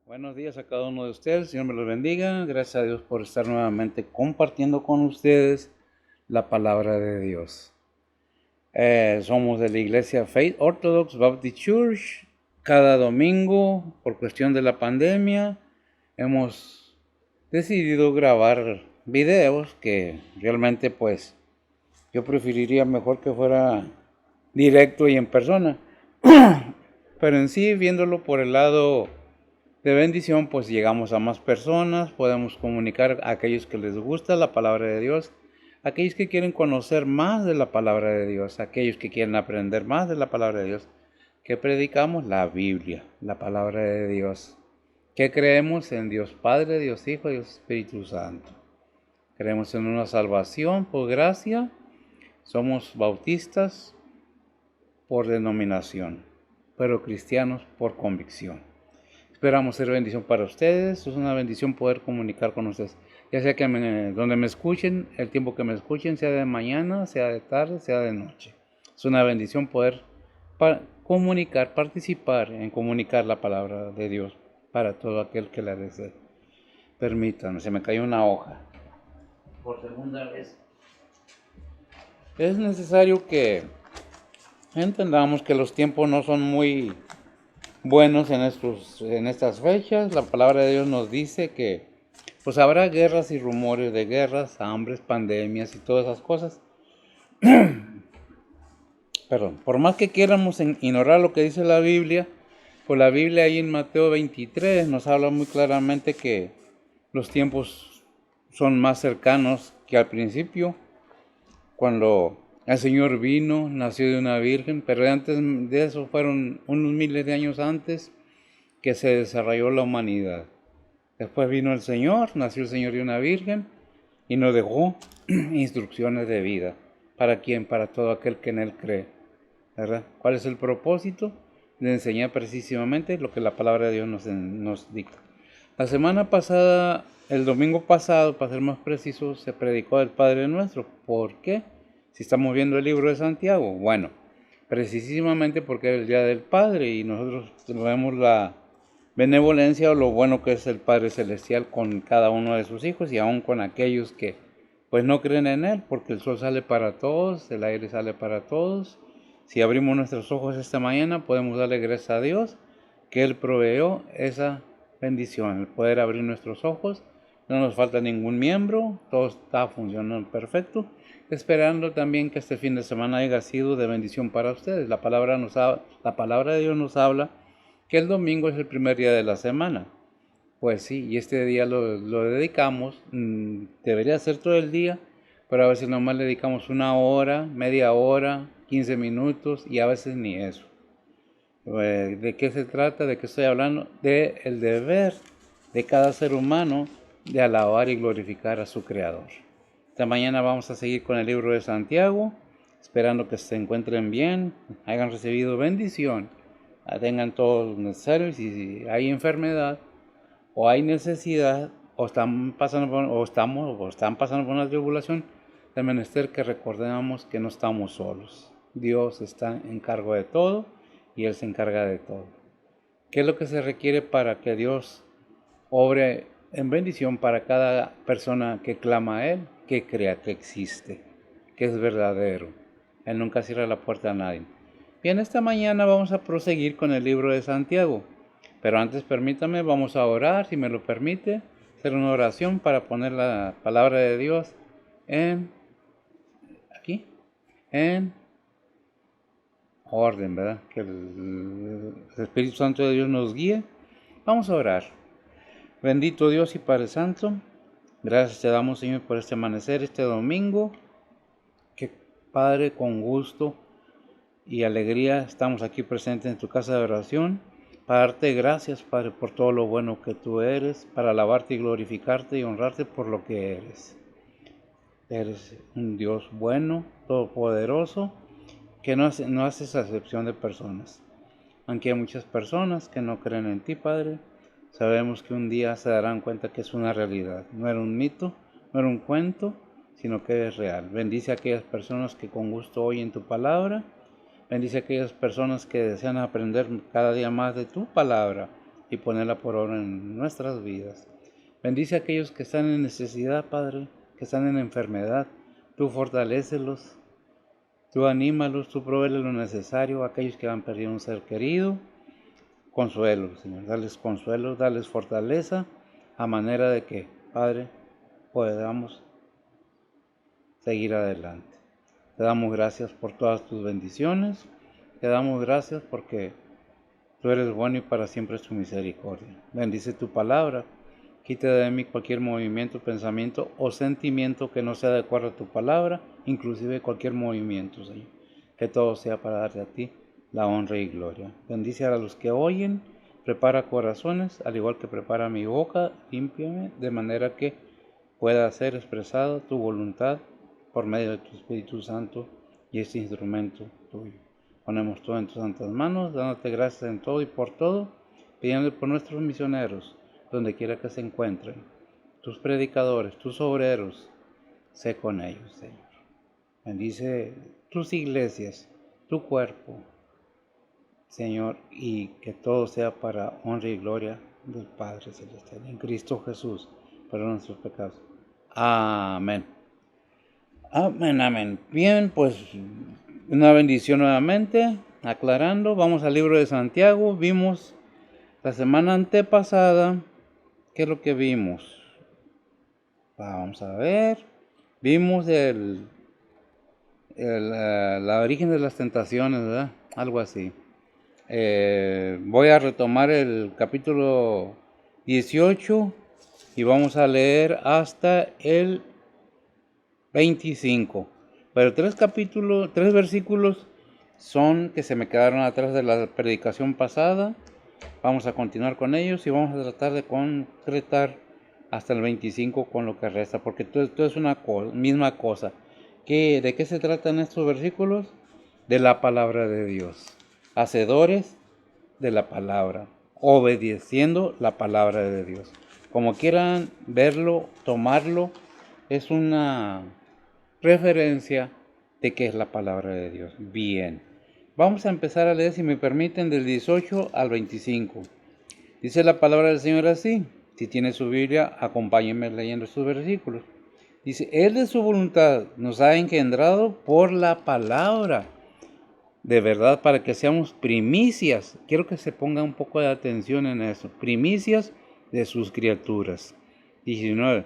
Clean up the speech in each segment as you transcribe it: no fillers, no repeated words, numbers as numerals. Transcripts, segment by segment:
Buenos días a cada uno de ustedes, Señor me los bendiga. Gracias a Dios por estar nuevamente compartiendo con ustedes la palabra de Dios. Somos de la iglesia Faith Orthodox Baptist Church. Cada domingo, por cuestión de la pandemia, hemos decidido grabar videos que realmente pues yo preferiría mejor que fuera directo y en persona. Pero en sí, viéndolo por el lado de bendición, pues llegamos a más personas, podemos comunicar a aquellos que les gusta la palabra de Dios, aquellos que quieren conocer más de la palabra de Dios, aquellos que quieren aprender más de la palabra de Dios. ¿Qué predicamos? La Biblia, la palabra de Dios. ¿Qué creemos? En Dios Padre, Dios Hijo y Dios Espíritu Santo. Creemos en una salvación por gracia. Somos bautistas por denominación, pero cristianos por convicción. Esperamos ser bendición para ustedes. Es una bendición poder comunicar con ustedes. Ya sea que donde me escuchen, el tiempo que me escuchen, sea de mañana, sea de tarde, sea de noche. Es una bendición poder comunicar, participar en comunicar la palabra de Dios para todo aquel que la desee. Permítanme, se me cayó una hoja. Por segunda vez. Es necesario que entendamos que los tiempos no son muy buenos en estas fechas. La palabra de Dios nos dice que pues habrá guerras y rumores de guerras, hambres, pandemias y todas esas cosas. Perdón, por más que quieramos ignorar lo que dice la Biblia, pues la Biblia ahí en Mateo 23 nos habla muy claramente que los tiempos son más cercanos que al principio, cuando el Señor vino, nació de una virgen, pero antes de eso fueron unos miles de años antes que se desarrolló la humanidad. Después vino el Señor, nació el Señor de una virgen y nos dejó instrucciones de vida. ¿Para quién? Para todo aquel que en Él cree. ¿Verdad? ¿Cuál es el propósito? De enseñar precisamente lo que la palabra de Dios nos dicta. La semana pasada, el domingo pasado, para ser más precisos, se predicó del Padre Nuestro. ¿Por qué? Si estamos viendo el libro de Santiago. Bueno, precisamente porque es el Día del Padre y nosotros vemos la benevolencia o lo bueno que es el Padre Celestial con cada uno de sus hijos y aún con aquellos que pues no creen en Él, porque el sol sale para todos, el aire sale para todos. Si abrimos nuestros ojos esta mañana, podemos darle gracias a Dios que Él proveyó esa bendición, el poder abrir nuestros ojos. No nos falta ningún miembro, todo está funcionando perfecto, esperando también que este fin de semana haya sido de bendición para ustedes. La palabra de Dios nos habla que el domingo es el primer día de la semana. Pues sí, y este día lo dedicamos, debería ser todo el día, pero a veces nomás le dedicamos una hora, media hora, 15 minutos y a veces ni eso. ¿De qué se trata? ¿De qué estoy hablando? De el deber de cada ser humano de alabar y glorificar a su Creador. Esta mañana vamos a seguir con el libro de Santiago, esperando que se encuentren bien, hayan recibido bendición, tengan todo lo necesario y si hay enfermedad o hay necesidad o están pasando por una tribulación, es menester que recordemos que no estamos solos. Dios está en cargo de todo y Él se encarga de todo. ¿Qué es lo que se requiere para que Dios obre en bendición para cada persona que clama a Él, que crea que existe, que es verdadero? Él nunca cierra la puerta a nadie. Bien, esta mañana vamos a proseguir con el libro de Santiago. Pero antes permítame, vamos a orar, si me lo permite, hacer una oración para poner la palabra de Dios en en orden, ¿verdad? Que el Espíritu Santo de Dios nos guíe. Vamos a orar. Bendito Dios y Padre Santo, gracias te damos, Señor, por este amanecer, este domingo, que Padre, con gusto y alegría estamos aquí presentes en tu casa de oración, para darte gracias, Padre, por todo lo bueno que tú eres, para alabarte y glorificarte y honrarte por lo que eres. Eres un Dios bueno, todopoderoso, que no haces acepción de personas. Aunque hay muchas personas que no creen en ti, Padre, sabemos que un día se darán cuenta que es una realidad. No era un mito, no era un cuento, sino que es real. Bendice a aquellas personas que con gusto oyen tu palabra. Bendice a aquellas personas que desean aprender cada día más de tu palabra y ponerla por obra en nuestras vidas. Bendice a aquellos que están en necesidad, Padre, que están en enfermedad. Tú fortalécelos, tú anímalos, tú proveeles lo necesario a aquellos que han perdido un ser querido. Consuelo, Señor, dales fortaleza, a manera de que, Padre, podamos seguir adelante. Te damos gracias por todas tus bendiciones, te damos gracias porque tú eres bueno y para siempre es tu misericordia. Bendice tu palabra, quita de mí cualquier movimiento, pensamiento o sentimiento que no sea de acuerdo a tu palabra, inclusive cualquier movimiento, Señor. Que todo sea para darte a ti la honra y gloria. Bendice a los que oyen, prepara corazones, al igual que prepara mi boca, límpiame, de manera que pueda ser expresada tu voluntad por medio de tu Espíritu Santo y este instrumento tuyo. Ponemos todo en tus santas manos, dándote gracias en todo y por todo, pidiendo por nuestros misioneros, donde quiera que se encuentren, tus predicadores, tus obreros, sé con ellos, Señor. Bendice tus iglesias, tu cuerpo, Señor, y que todo sea para honra y gloria del Padre Celestial. En Cristo Jesús, perdona nuestros pecados. Amén. Amén, amén. Bien, pues una bendición nuevamente. Aclarando, vamos al libro de Santiago. Vimos la semana antepasada, ¿qué es lo que vimos? Vamos a ver. Vimos la origen de las tentaciones, ¿verdad? Algo así. Voy a retomar el capítulo 18 y vamos a leer hasta el 25. Pero tres versículos son que se me quedaron atrás de la predicación pasada. Vamos a continuar con ellos y vamos a tratar de concretar hasta el 25 con lo que resta, porque todo es una misma cosa. ¿De qué se tratan estos versículos? De la palabra de Dios. Hacedores de la palabra, obedeciendo la palabra de Dios. Como quieran verlo, tomarlo, es una referencia de qué es la palabra de Dios. Bien, vamos a empezar a leer, si me permiten, del 18 al 25. Dice la palabra del Señor así. Si tiene su Biblia, acompáñenme leyendo estos versículos. Dice, Él de su voluntad nos ha engendrado por la palabra, de verdad, para que seamos primicias. Quiero que se ponga un poco de atención en eso. Primicias de sus criaturas. 19.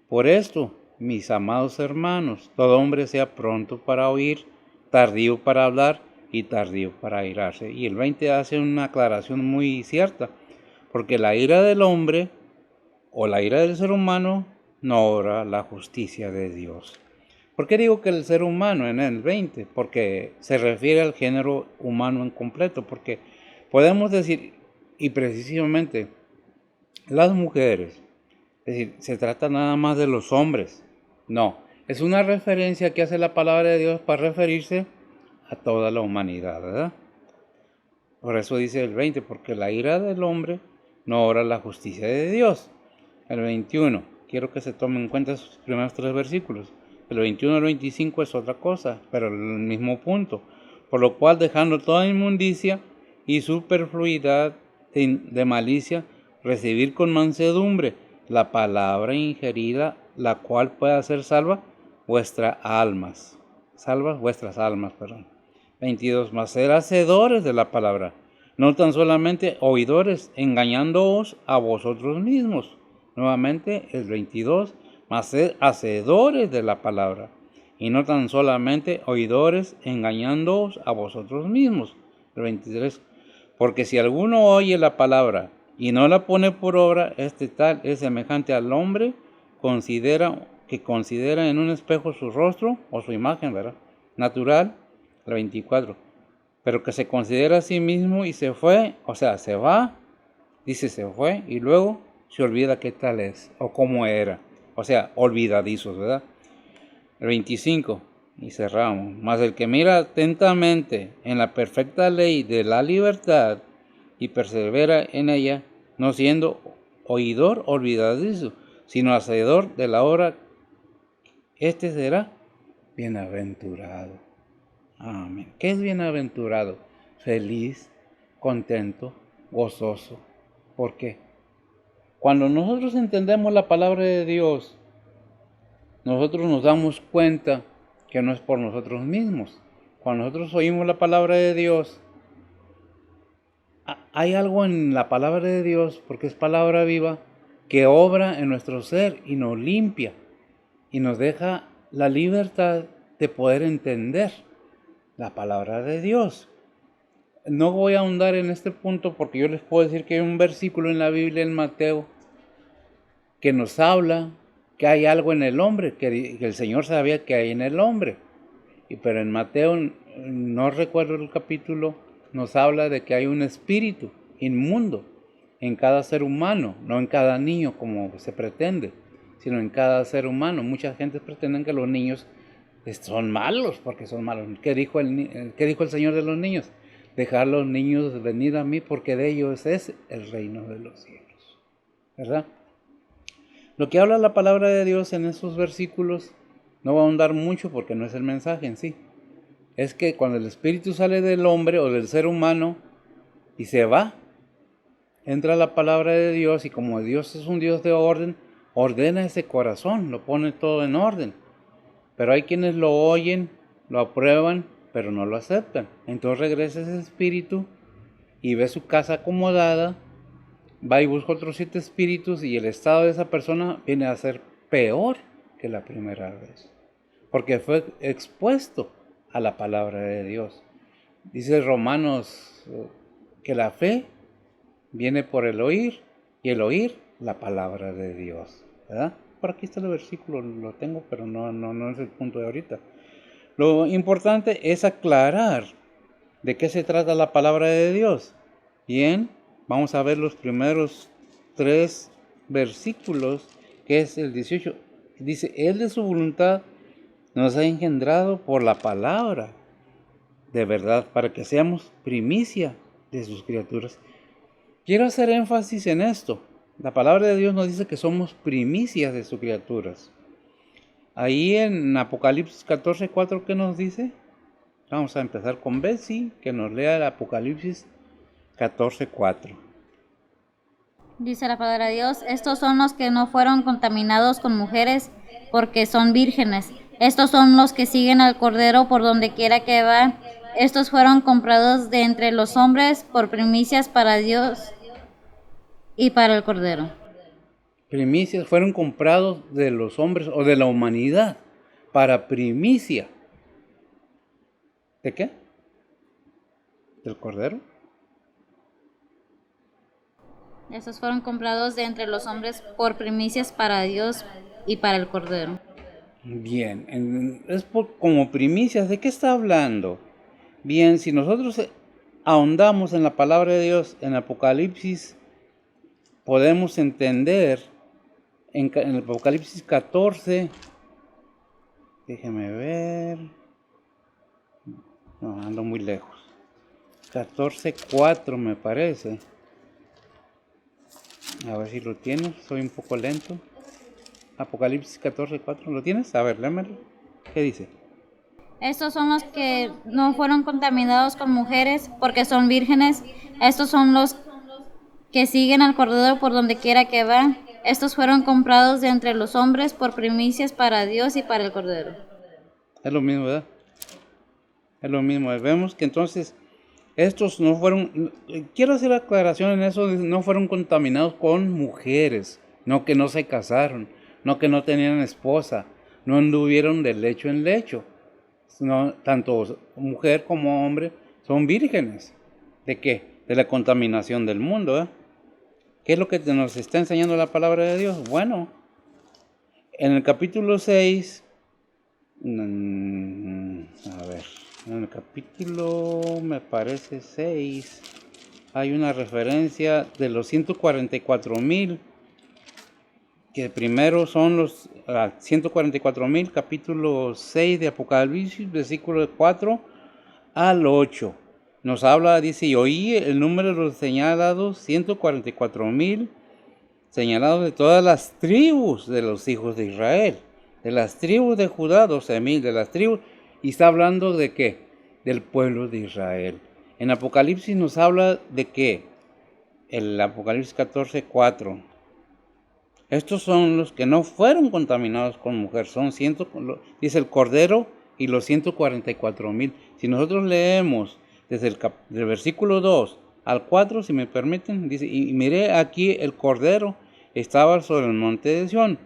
Por esto, mis amados hermanos, todo hombre sea pronto para oír, tardío para hablar y tardío para airarse. Y el 20 hace una aclaración muy cierta, porque la ira del hombre o la ira del ser humano no obra la justicia de Dios. ¿Por qué digo que el ser humano en el 20? Porque se refiere al género humano en completo, porque podemos decir, y precisamente, las mujeres, es decir, se trata nada más de los hombres. No, es una referencia que hace la palabra de Dios para referirse a toda la humanidad, ¿verdad? Por eso dice el 20, porque la ira del hombre no obra la justicia de Dios. El 21, quiero que se tomen en cuenta esos primeros tres versículos. El 21 al 25 es otra cosa, pero el mismo punto. Por lo cual, dejando toda inmundicia y superfluidad de malicia, recibir con mansedumbre la palabra ingerida, la cual pueda ser salva vuestras almas. Salvas vuestras almas, perdón. 22. Mas ser hacedores de la palabra, no tan solamente oidores, engañándoos a vosotros mismos. Nuevamente el 22. Mas ser hacedores de la palabra, y no tan solamente oidores, engañándoos a vosotros mismos. El 23. Porque si alguno oye la palabra y no la pone por obra, este tal es semejante al hombre que considera en un espejo su rostro o su imagen, ¿verdad? Natural. El 24. Pero que se considera a sí mismo y se fue, o sea, se va, dice se fue y luego se olvida qué tal es o cómo era. O sea, olvidadizos, ¿verdad? El 25. Y cerramos. Mas el que mira atentamente en la perfecta ley de la libertad y persevera en ella, no siendo oidor olvidadizo, sino hacedor de la obra, este será bienaventurado. Amén. ¿Qué es bienaventurado? Feliz, contento, gozoso. ¿Por qué? Cuando nosotros entendemos la palabra de Dios, nosotros nos damos cuenta que no es por nosotros mismos. Cuando nosotros oímos la palabra de Dios, hay algo en la palabra de Dios, porque es palabra viva, que obra en nuestro ser y nos limpia y nos deja la libertad de poder entender la palabra de Dios. No voy a ahondar en este punto porque yo les puedo decir que hay un versículo en la Biblia, en Mateo, que nos habla que hay algo en el hombre, que el Señor sabía que hay en el hombre. Pero en Mateo, no recuerdo el capítulo, nos habla de que hay un espíritu inmundo en cada ser humano, no en cada niño como se pretende, sino en cada ser humano. Mucha gente pretende que los niños son malos porque son malos. ¿Qué dijo el Señor de los niños? Dejar los niños venir a mí porque de ellos es el reino de los cielos. ¿Verdad? Lo que habla la palabra de Dios en esos versículos, no va a ahondar mucho porque no es el mensaje en sí. Es que cuando el espíritu sale del hombre o del ser humano y se va, entra la palabra de Dios y como Dios es un Dios de orden, ordena ese corazón, lo pone todo en orden. Pero hay quienes lo oyen, lo aprueban, pero no lo aceptan. Entonces regresa ese espíritu y ve su casa acomodada, va y busca otros 7 espíritus y el estado de esa persona viene a ser peor que la primera vez. Porque fue expuesto a la palabra de Dios. Dice Romanos que la fe viene por el oír y el oír la palabra de Dios, ¿verdad? Por aquí está el versículo, lo tengo, pero no es el punto de ahorita. Lo importante es aclarar de qué se trata la palabra de Dios. Bien, vamos a ver los primeros 3 versículos, que es el 18. Dice, Él de su voluntad nos ha engendrado por la palabra de verdad, para que seamos primicia de sus criaturas. Quiero hacer énfasis en esto. La palabra de Dios nos dice que somos primicias de sus criaturas. Ahí en Apocalipsis 14:4, ¿qué nos dice? Vamos a empezar con Betsy, que nos lea el Apocalipsis 14:4. Dice la palabra de Dios, estos son los que no fueron contaminados con mujeres porque son vírgenes. Estos son los que siguen al Cordero por donde quiera que va. Estos fueron comprados de entre los hombres por primicias para Dios y para el Cordero. Primicias fueron comprados de los hombres o de la humanidad para primicia. ¿De qué? ¿Del Cordero? Estos fueron comprados de entre los hombres por primicias para Dios y para el Cordero. Bien, es como primicias. ¿De qué está hablando? Bien, si nosotros ahondamos en la palabra de Dios, en Apocalipsis, podemos entender en el Apocalipsis 14, déjeme ver, no, ando muy lejos, 14:4 me parece. A ver si lo tienes, soy un poco lento. Apocalipsis 14:4, ¿lo tienes? A ver, lémelo. ¿Qué dice? Estos son los que no fueron contaminados con mujeres porque son vírgenes. Estos son los que siguen al Cordero por donde quiera que va. Estos fueron comprados de entre los hombres por primicias para Dios y para el Cordero. Es lo mismo, ¿verdad? Es lo mismo. Vemos que entonces estos no fueron, quiero hacer aclaración en eso, no fueron contaminados con mujeres, no que no se casaron, no que no tenían esposa, no anduvieron de lecho en lecho. No, tanto mujer como hombre son vírgenes. ¿De qué? De la contaminación del mundo, ¿eh? ¿Qué es lo que nos está enseñando la palabra de Dios? Bueno, en el capítulo 6, a ver, en el capítulo, me parece 6, hay una referencia de los 144,000, que primero son los 144,000, capítulo 6 de Apocalipsis, versículo 4 al 8. Nos habla, dice, y oí el número de los señalados, 144,000, señalados de todas las tribus de los hijos de Israel. De las tribus de Judá, 12,000, de las tribus, y está hablando de qué, del pueblo de Israel. En Apocalipsis nos habla de qué, el Apocalipsis 14:4. Estos son los que no fueron contaminados con mujer, dice el Cordero y los 144,000. Si nosotros leemos desde del versículo 2 al 4, si me permiten, dice, y miré aquí el Cordero estaba sobre el monte de Sión,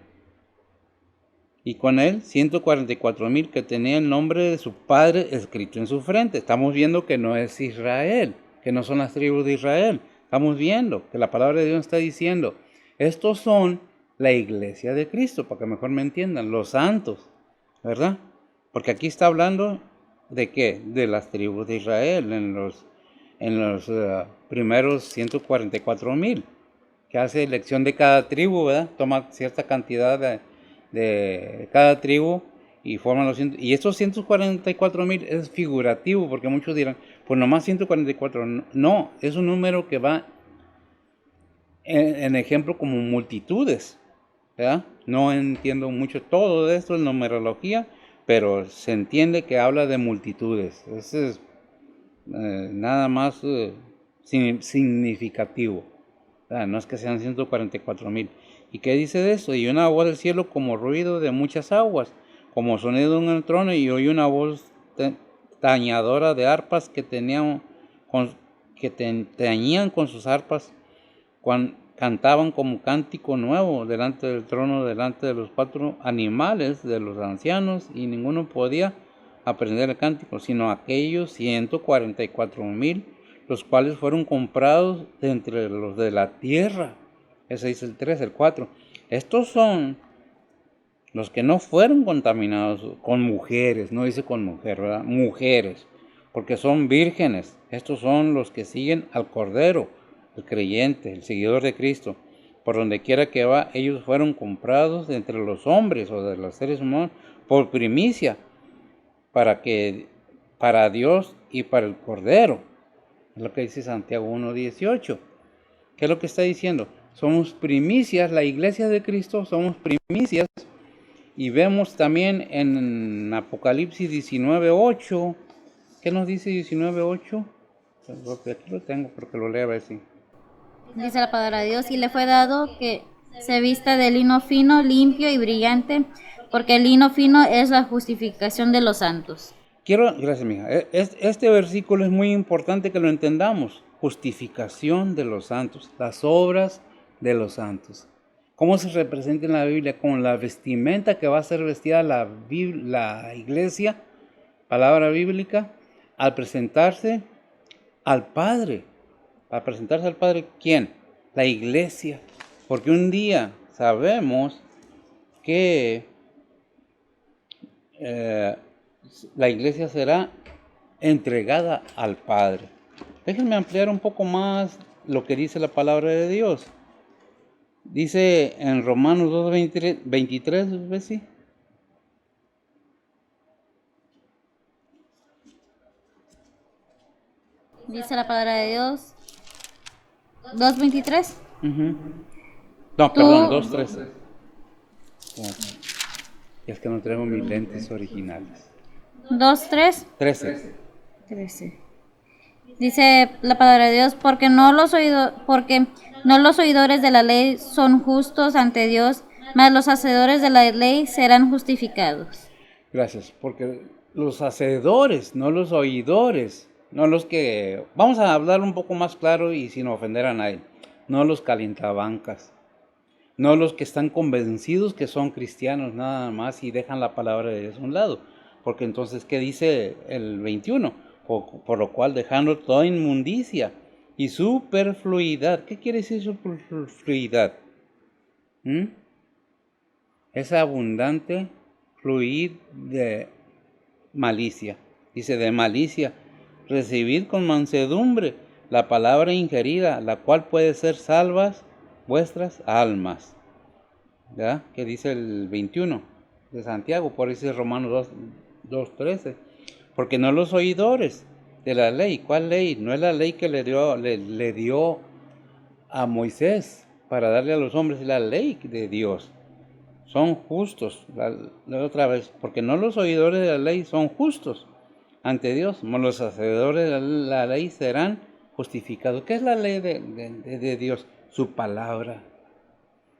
y con él 144,000 que tenía el nombre de su padre escrito en su frente. Estamos viendo que no es Israel, que no son las tribus de Israel. Estamos viendo que la palabra de Dios está diciendo, estos son la iglesia de Cristo, para que mejor me entiendan, los santos, ¿verdad? Porque aquí está hablando de qué, de las tribus de Israel, en los primeros 144,000, que hace elección de cada tribu, ¿verdad? Toma cierta cantidad de cada tribu y forman los y estos 144,000 es figurativo, porque muchos dirán, pues nomás 144, no, es un número que va en ejemplo como multitudes, ¿verdad? No entiendo mucho todo de esto en numerología, pero se entiende que habla de multitudes. Eso es nada más significativo. No es que sean 144,000. ¿Y qué dice de eso? Y una voz del cielo como ruido de muchas aguas, como sonido de un trono, y oí una voz tañadora de arpas que tañían con sus arpas, cantaban como cántico nuevo delante del trono, delante de los 4 animales, de los ancianos, y ninguno podía aprender el cántico, sino aquellos 144,000, los cuales fueron comprados de entre los de la tierra. Ese dice el 3, el 4. Estos son los que no fueron contaminados con mujeres, no dice con mujer, ¿verdad? Mujeres, porque son vírgenes. Estos son los que siguen al Cordero, el creyente, el seguidor de Cristo. Por donde quiera que va, ellos fueron comprados de entre los hombres o de los seres humanos por primicia, para Dios y para el Cordero. Es lo que dice Santiago 1:18. ¿Qué es lo que está diciendo? Somos primicias, la iglesia de Cristo, somos primicias. Y vemos también en Apocalipsis 19:8. ¿Qué nos dice 19:8? Aquí lo tengo porque lo leo a ver si. Dice la palabra de Dios, y le fue dado que se vista de lino fino, limpio y brillante, porque el lino fino es la justificación de los santos. Gracias, mija. Este versículo es muy importante que lo entendamos. Justificación de los santos, las obras de los santos. ¿Cómo se representa en la Biblia? Con la vestimenta que va a ser vestida la iglesia, palabra bíblica, al presentarse al Padre. ¿Para presentarse al Padre quién? La iglesia. Porque un día sabemos que la iglesia será entregada al Padre. Déjenme ampliar un poco más lo que dice la palabra de Dios. Dice en Romanos 2:23, ¿ves? Sí. Dice la palabra de Dios 2:23. No, perdón, 2:13. Es que no traigo mis lentes originales. 2:3. 13. Dice la palabra de Dios, porque no los oidores de la ley son justos ante Dios, mas los hacedores de la ley serán justificados. Gracias, porque los hacedores, no los oidores, no los que, vamos a hablar un poco más claro y sin ofender a nadie, no los calientabancas, no los que están convencidos que son cristianos nada más y dejan la palabra de Dios a un lado, porque entonces, ¿qué dice el 21? Por lo cual, dejando toda inmundicia y superfluidad. ¿Qué quiere decir superfluidad? Es abundante fluir de malicia. Dice, de malicia, recibid con mansedumbre la palabra ingerida, la cual puede ser salvas vuestras almas. ¿Ya? ¿Qué dice el 21 de Santiago? Por eso dice Romanos 2:13. Porque no los oidores de la ley. ¿Cuál ley? No es la ley que le dio a Moisés para darle a los hombres, la ley de Dios. Son justos, otra vez, porque no los oidores de la ley son justos ante Dios, los hacedores de la ley serán justificados. ¿Qué es la ley de Dios? Su palabra.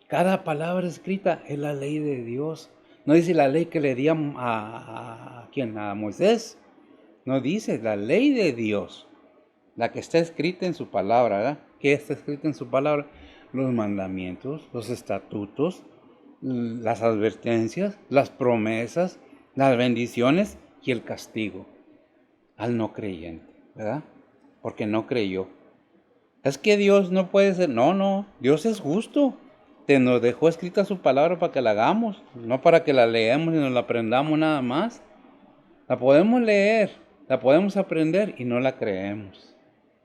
Cada palabra escrita es la ley de Dios. No dice la ley que le di ¿a quién? A Moisés. No dice la ley de Dios. La que está escrita en su palabra, ¿verdad? ¿Qué está escrita en su palabra? Los mandamientos, los estatutos, las advertencias, las promesas, las bendiciones y el castigo al no creyente, ¿verdad? Porque no creyó. Es que Dios no puede ser, no, Dios es justo. Te nos dejó escrita su palabra para que la hagamos, no para que la leamos y nos la aprendamos nada más. La podemos leer, la podemos aprender y no la creemos.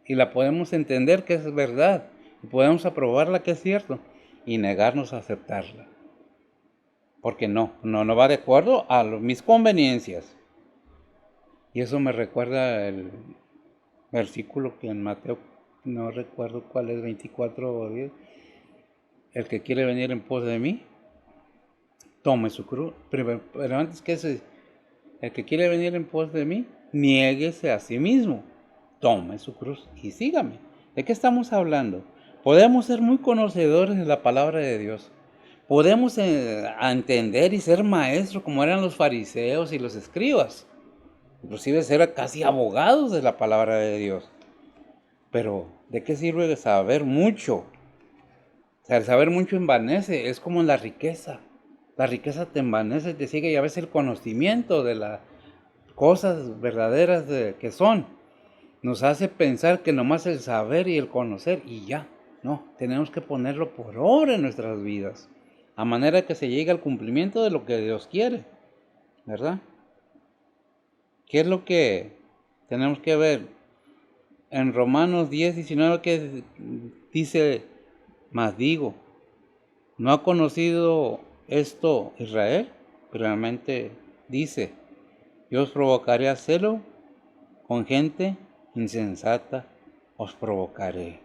Y la podemos entender que es verdad, y podemos aprobarla que es cierto, y negarnos a aceptarla. Porque no va de acuerdo a mis conveniencias. Y eso me recuerda el versículo que en Mateo, no recuerdo cuál es, 24 o 10. El que quiere venir en pos de mí, tome su cruz. Pero antes que eso, el que quiere venir en pos de mí, niéguese a sí mismo. Tome su cruz y sígame. ¿De qué estamos hablando? Podemos ser muy conocedores de la palabra de Dios. Podemos entender y ser maestros como eran los fariseos y los escribas. Inclusive ser casi abogados de la palabra de Dios. Pero, ¿de qué sirve saber mucho? O sea, el saber mucho envanece, es como la riqueza. La riqueza te envanece, te sigue, y a veces el conocimiento de las cosas verdaderas que son nos hace pensar que nomás el saber y el conocer y ya. No, tenemos que ponerlo por obra en nuestras vidas, a manera que se llegue al cumplimiento de lo que Dios quiere, ¿verdad? ¿Qué es lo que tenemos que ver? En Romanos 10:19 que dice, mas digo, ¿no ha conocido esto Israel? Realmente dice, yo os provocaré a celo con gente insensata, os provocaré.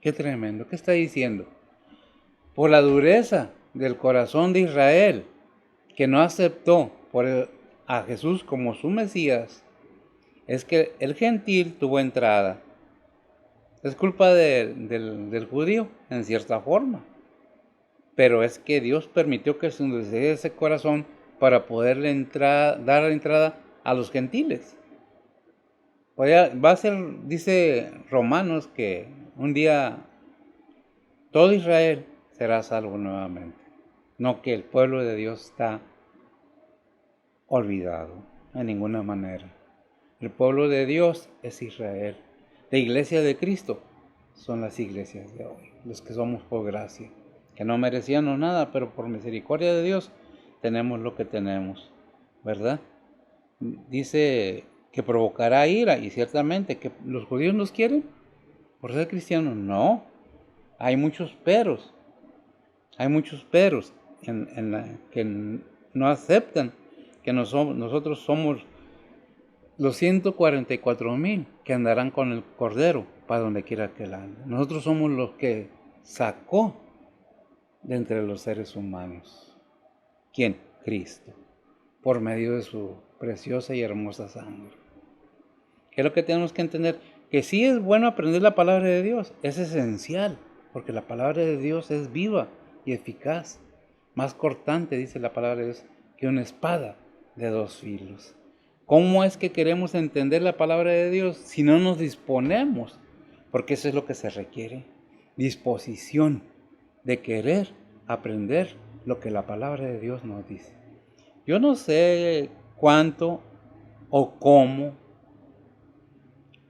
Qué tremendo, ¿qué está diciendo? Por la dureza del corazón de Israel, que no aceptó a Jesús como su Mesías, es que el gentil tuvo entrada. Es culpa del judío, en cierta forma. Pero es que Dios permitió que se endureciera ese corazón para poderle dar la entrada a los gentiles. Va a ser, dice Romanos, que un día todo Israel será salvo nuevamente. No que el pueblo de Dios está olvidado de ninguna manera. El pueblo de Dios es Israel. La iglesia de Cristo son las iglesias de hoy, los que somos por gracia, que no merecíamos nada, pero por misericordia de Dios tenemos lo que tenemos, ¿verdad? Dice que provocará ira, y ciertamente que los judíos nos quieren por ser cristianos. No, hay muchos peros que no aceptan que nosotros somos los 144,000 que andarán con el Cordero para donde quiera que él ande. Nosotros somos los que sacó de entre los seres humanos. ¿Quién? Cristo, por medio de su preciosa y hermosa sangre. ¿Qué es lo que tenemos que entender? Que sí es bueno aprender la palabra de Dios, es esencial, porque la palabra de Dios es viva y eficaz, más cortante, dice la palabra de Dios, que una espada de 2 filos. ¿Cómo es que queremos entender la palabra de Dios si no nos disponemos? Porque eso es lo que se requiere, disposición de querer aprender lo que la palabra de Dios nos dice. Yo no sé cuánto o cómo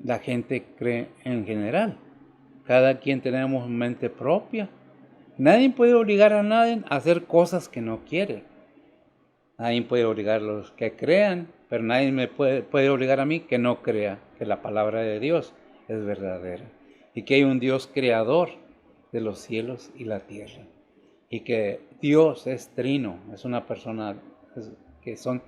la gente cree en general. Cada quien tenemos mente propia. Nadie puede obligar a nadie a hacer cosas que no quiere. Nadie puede obligar a los que crean, pero nadie me puede obligar a mí que no crea que la palabra de Dios es verdadera y que hay un Dios creador de los cielos y la tierra y que Dios es trino, es una persona, que son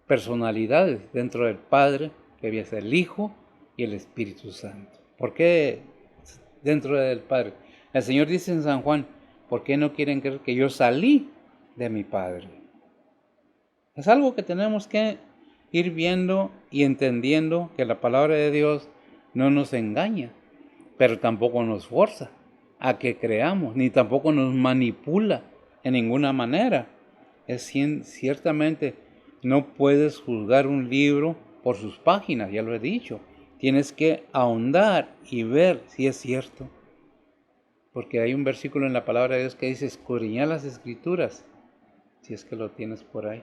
personalidades dentro del Padre, que es el Hijo y el Espíritu Santo. ¿Por qué dentro del Padre? El Señor dice en San Juan, ¿por qué no quieren creer que yo salí de mi Padre? Es algo que tenemos que ir viendo y entendiendo, que la palabra de Dios no nos engaña, pero tampoco nos forza a que creamos, ni tampoco nos manipula en ninguna manera. Ciertamente no puedes juzgar un libro por sus páginas, ya lo he dicho. Tienes que ahondar y ver si es cierto. Porque hay un versículo en la palabra de Dios que dice: escudriñad las escrituras, si es que lo tienes por ahí,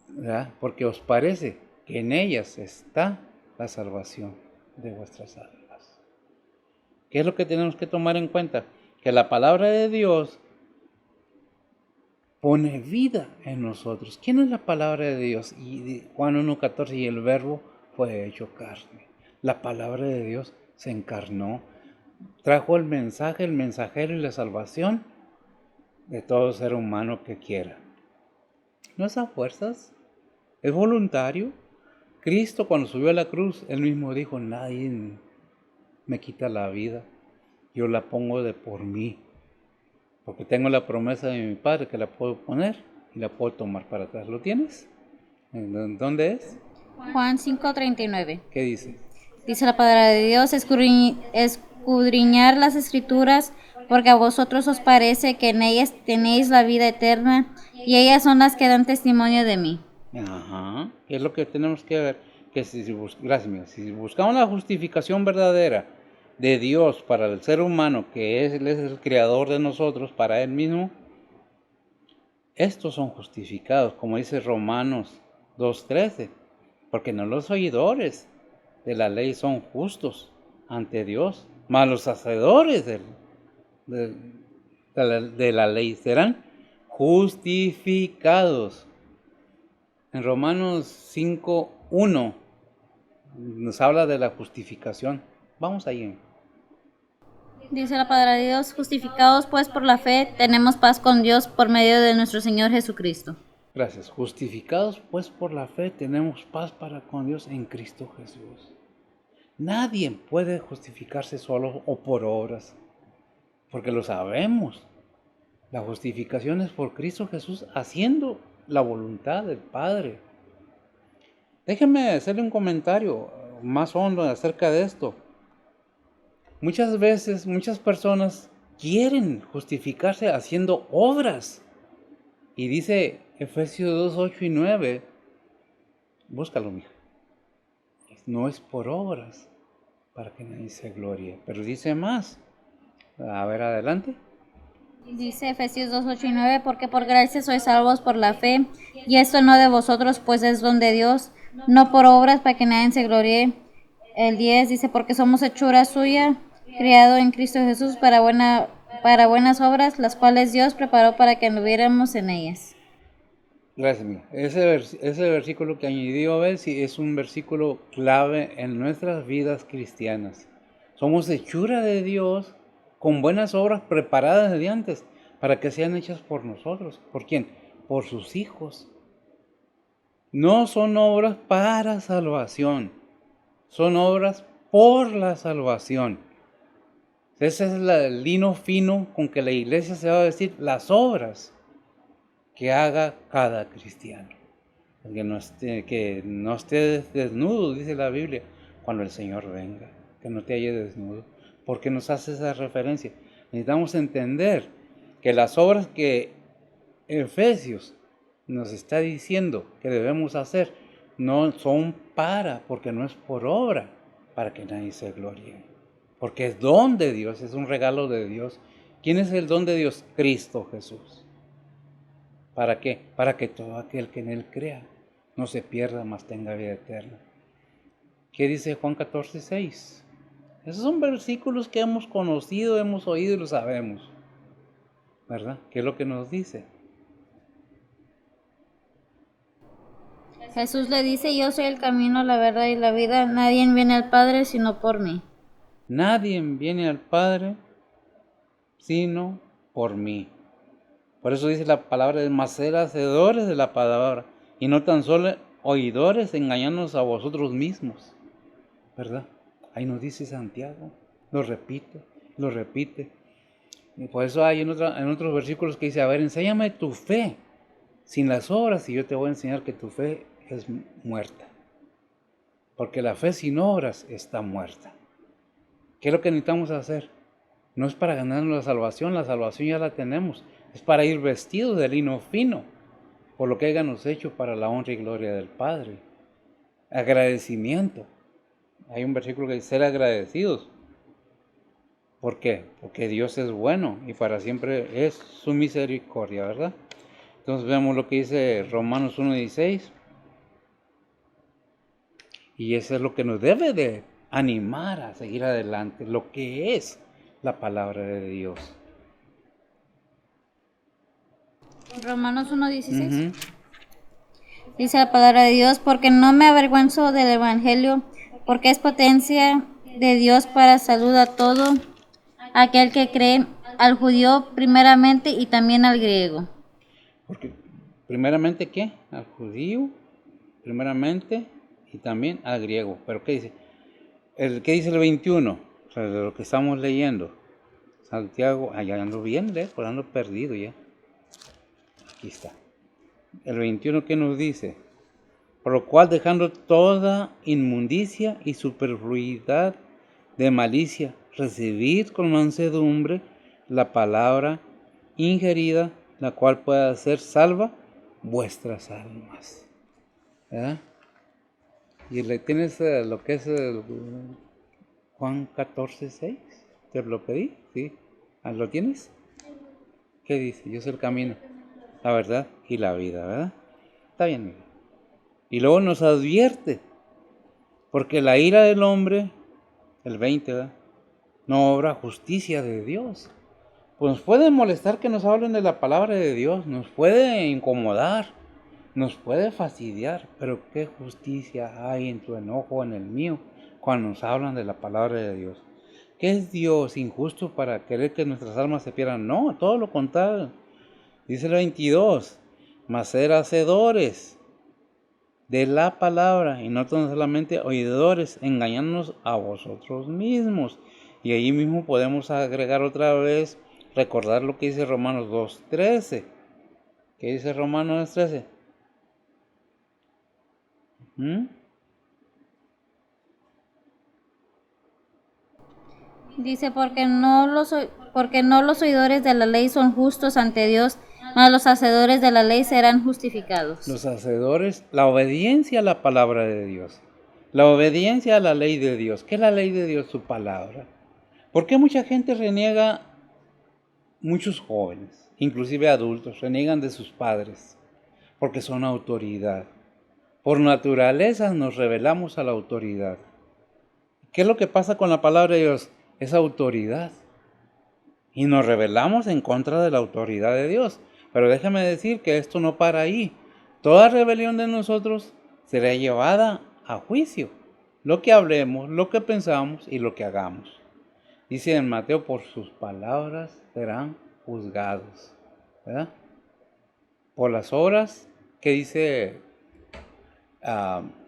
¿verdad? Porque os parece que en ellas está la salvación de vuestras almas. ¿Qué es lo que tenemos que tomar en cuenta? Que la palabra de Dios pone vida en nosotros. ¿Quién es la palabra de Dios? Y Juan 1:14, y el verbo fue hecho carne. La palabra de Dios se encarnó, trajo el mensaje, el mensajero y la salvación de todo ser humano que quiera. No es a fuerzas, es voluntario. Cristo, cuando subió a la cruz, él mismo dijo: nadie me quita la vida, yo la pongo de por mí, porque tengo la promesa de mi Padre que la puedo poner y la puedo tomar para atrás. ¿Lo tienes? ¿Dónde es? Juan 5:39. ¿Qué dice? Dice la palabra de Dios: escudriñar las escrituras, porque a vosotros os parece que en ellas tenéis la vida eterna, y ellas son las que dan testimonio de mí. Ajá, es lo que tenemos que ver, que gracias, si buscamos la justificación verdadera de Dios para el ser humano, que Él es el creador de nosotros, para Él mismo, estos son justificados, como dice Romanos 2:13, porque no los oidores de la ley son justos ante Dios, mas los hacedores de la ley serán justificados. En Romanos 5:1 nos habla de la justificación. Vamos ahí. Dice la palabra de Dios: justificados pues por la fe, tenemos paz con Dios por medio de nuestro Señor Jesucristo. Gracias. Justificados pues por la fe, tenemos paz para con Dios en Cristo Jesús. Nadie puede justificarse solo o por obras, porque lo sabemos. La justificación es por Cristo Jesús haciendo la voluntad del Padre. Déjenme hacerle un comentario más hondo acerca de esto. Muchas veces, muchas personas quieren justificarse haciendo obras. Y dice Efesios 2:8 y 9, búscalo, mija. No es por obras para que nadie se glorie, pero dice más. A ver, adelante. Dice Efesios 2:8 y 9: porque por gracia sois salvos por la fe, y esto no de vosotros, pues es don de Dios, no por obras para que nadie se gloríe. El 10 dice: porque somos hechura suya, criado en Cristo Jesús para buenas obras, las cuales Dios preparó para que anduviéramos en ellas. Gracias, mija. Ese versículo que añadió Bessie es un versículo clave en nuestras vidas cristianas. Somos hechura de Dios con buenas obras preparadas desde antes para que sean hechas por nosotros. ¿Por quién? Por sus hijos. No son obras para salvación, son obras por la salvación. Ese es el lino fino con que la iglesia se va a decir las obras que haga cada cristiano. Que no esté desnudo, dice la Biblia, cuando el Señor venga, que no te halle desnudo. ¿Por qué nos hace esa referencia? Necesitamos entender que las obras que Efesios nos está diciendo que debemos hacer no son porque no es por obra, para que nadie se gloríe. Porque es don de Dios, es un regalo de Dios. ¿Quién es el don de Dios? Cristo Jesús. ¿Para qué? Para que todo aquel que en Él crea no se pierda, mas tenga vida eterna. ¿Qué dice Juan 14:6? Esos son versículos que hemos conocido, hemos oído y lo sabemos, ¿verdad? ¿Qué es lo que nos dice? Jesús le dice: yo soy el camino, la verdad y la vida, nadie viene al Padre sino por mí. Nadie viene al Padre sino por mí. Por eso dice la palabra: mas ser hacedores de la palabra y no tan solo oidores, engañándonos a vosotros mismos, ¿verdad? Ahí nos dice Santiago, lo repite. Y por eso hay en otros versículos que dice: a ver, enséñame tu fe sin las obras y yo te voy a enseñar que tu fe es muerta. porque la fe sin obras está muerta. ¿Qué es lo que necesitamos hacer? No es para ganarnos la salvación ya la tenemos, es para ir vestidos de lino fino, por lo que hayamos hecho para la honra y gloria del Padre. Agradecimiento. Hay un versículo que dice ser agradecidos. ¿Por qué? Porque Dios es bueno y para siempre es su misericordia, ¿verdad? Entonces vemos lo que dice Romanos 1:16. Y eso es lo que nos debe de animar a seguir adelante, lo que es la palabra de Dios. Romanos 1:16. Ujú. Dice la palabra de Dios, porque no me avergüenzo del Evangelio, porque es potencia de Dios para salud a todo aquel que cree, al judío primeramente y también al griego. Porque primeramente, ¿qué? Al judío, primeramente, y también al griego. Pero ¿qué dice? ¿Qué dice el 21? O sea, de lo que estamos leyendo. Santiago, allá ando bien, pues ando perdido ya. Aquí está. El 21, ¿qué nos dice? Por lo cual, dejando toda inmundicia y superfluidad de malicia, recibid con mansedumbre la palabra ingerida, la cual pueda hacer salva vuestras almas. ¿Verdad? Y le tienes lo que es Juan 14:6. ¿Te lo pedí? Sí. ¿Lo tienes? ¿Qué dice? Yo soy el camino, la verdad y la vida, ¿verdad? Está bien, amigo. Y luego nos advierte, porque la ira del hombre, el 20, ¿verdad?, no obra justicia de Dios. Pues nos puede molestar que nos hablen de la palabra de Dios, nos puede incomodar, nos puede fastidiar, pero ¿qué justicia hay en tu enojo o en el mío cuando nos hablan de la palabra de Dios? ¿Qué es Dios injusto para querer que nuestras almas se pierdan? No, todo lo contrario. Dice el 22, mas ser hacedores de la palabra y no tan solamente oidores, engañándonos a vosotros mismos. Y allí mismo podemos agregar otra vez, recordar lo que dice Romanos 2:13. ¿Qué dice Romanos 2:13? Dice, porque no los oidores de la ley son justos ante Dios, mas los hacedores de la ley serán justificados. Los hacedores, la obediencia a la palabra de Dios, la obediencia a la ley de Dios. ¿Qué es la ley de Dios? Su palabra. ¿Por qué mucha gente reniega? Muchos jóvenes, inclusive adultos, reniegan de sus padres porque son autoridad. Por naturaleza nos rebelamos a la autoridad. ¿Qué es lo que pasa con la palabra de Dios? Es autoridad. Y nos rebelamos en contra de la autoridad de Dios. Pero déjame decir que esto no para ahí. Toda rebelión de nosotros será llevada a juicio. Lo que hablemos, lo que pensamos y lo que hagamos. Dice en Mateo, por sus palabras serán juzgados. ¿Verdad? Por las obras que dice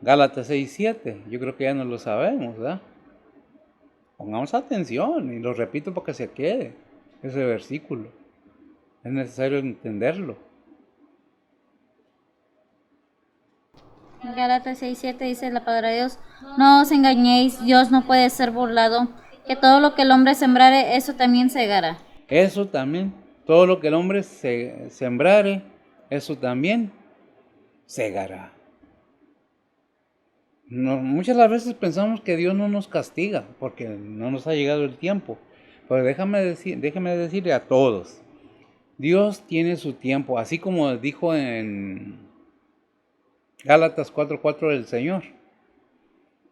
Gálatas 6:7. Yo creo que ya no lo sabemos, ¿verdad? Pongamos atención y lo repito para que se quede ese versículo. Es necesario entenderlo. Gálatas 6:7 dice la palabra de Dios, no os engañéis, Dios no puede ser burlado, que todo lo que el hombre sembrare, eso también segará. Eso también, todo lo que el hombre sembrare, eso también segará. Muchas las veces pensamos que Dios no nos castiga porque no nos ha llegado el tiempo. Pero déjeme decirle a todos, Dios tiene su tiempo, así como dijo en Gálatas 4:4 del Señor,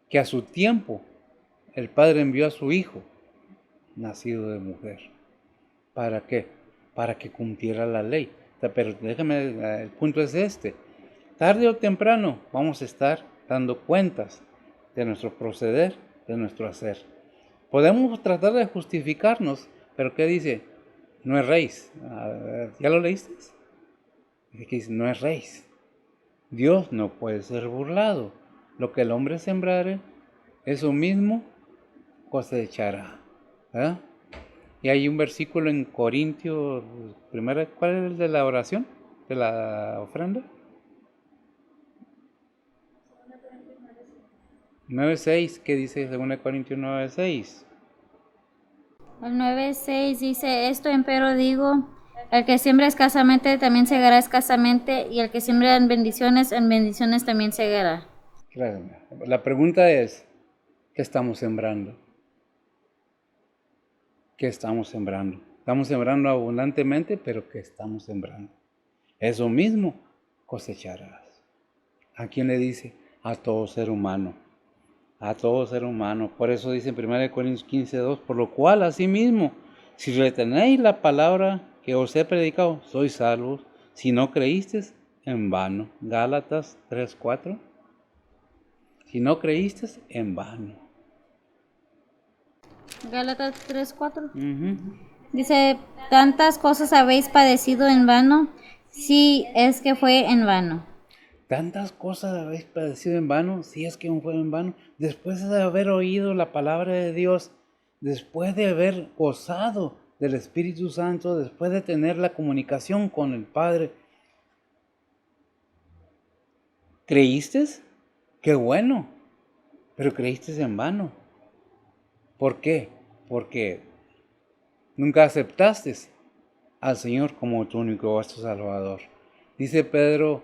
que a su tiempo el Padre envió a su Hijo, nacido de mujer. ¿Para qué? Para que cumpliera la ley. Pero déjame, el punto es este. Tarde o temprano vamos a estar dando cuentas de nuestro proceder, de nuestro hacer. Podemos tratar de justificarnos, pero ¿qué dice? No es rey. ¿Ya lo leíste? Dice, no es rey. Dios no puede ser burlado. Lo que el hombre sembrare, eso mismo cosechará. ¿Verdad? Y hay un versículo en Corintios, primero, ¿cuál es el de la oración? ¿De la ofrenda? 9:6, ¿qué dice 2 Corintios 9:6? El 9:6 dice, esto empero digo, el que siembra escasamente también segará escasamente, y el que siembra en bendiciones también segará. Claro. La pregunta es, ¿qué estamos sembrando? ¿Qué estamos sembrando? Estamos sembrando abundantemente, pero ¿qué estamos sembrando? Eso mismo cosecharás. ¿A quién le dice? A todo ser humano. A todo ser humano. Por eso dice en 1 Corintios 15:2, por lo cual, asimismo, si retenéis la palabra que os he predicado, sois salvos. Si no creísteis, en vano. Gálatas 3:4. Si no creísteis, en vano. Gálatas 3:4. Ujú. Dice, tantas cosas habéis padecido en vano, si es que fue en vano. Tantas cosas habéis padecido en vano, si es que no fue en vano, después de haber oído la palabra de Dios, después de haber gozado del Espíritu Santo, después de tener la comunicación con el Padre. ¿Creíste? Qué bueno, pero creíste en vano. ¿Por qué? Porque nunca aceptaste al Señor como tu único vuestro Salvador. Dice Pedro,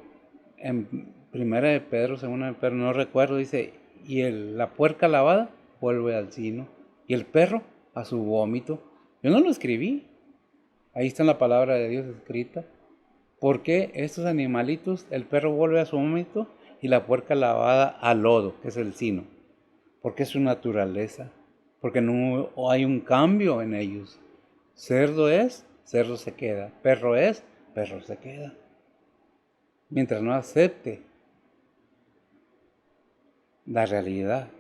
en primera de Pedro, segunda de Pedro, no recuerdo, dice, y la puerca lavada vuelve al sino, y el perro a su vómito. Yo no lo escribí, ahí está la palabra de Dios escrita. ¿Por qué estos animalitos, el perro vuelve a su vómito y la puerca lavada al lodo, que es el sino? Porque es su naturaleza, porque no hay un cambio en ellos. Cerdo es, cerdo se queda. Perro es, perro se queda. Mientras no acepte la realidad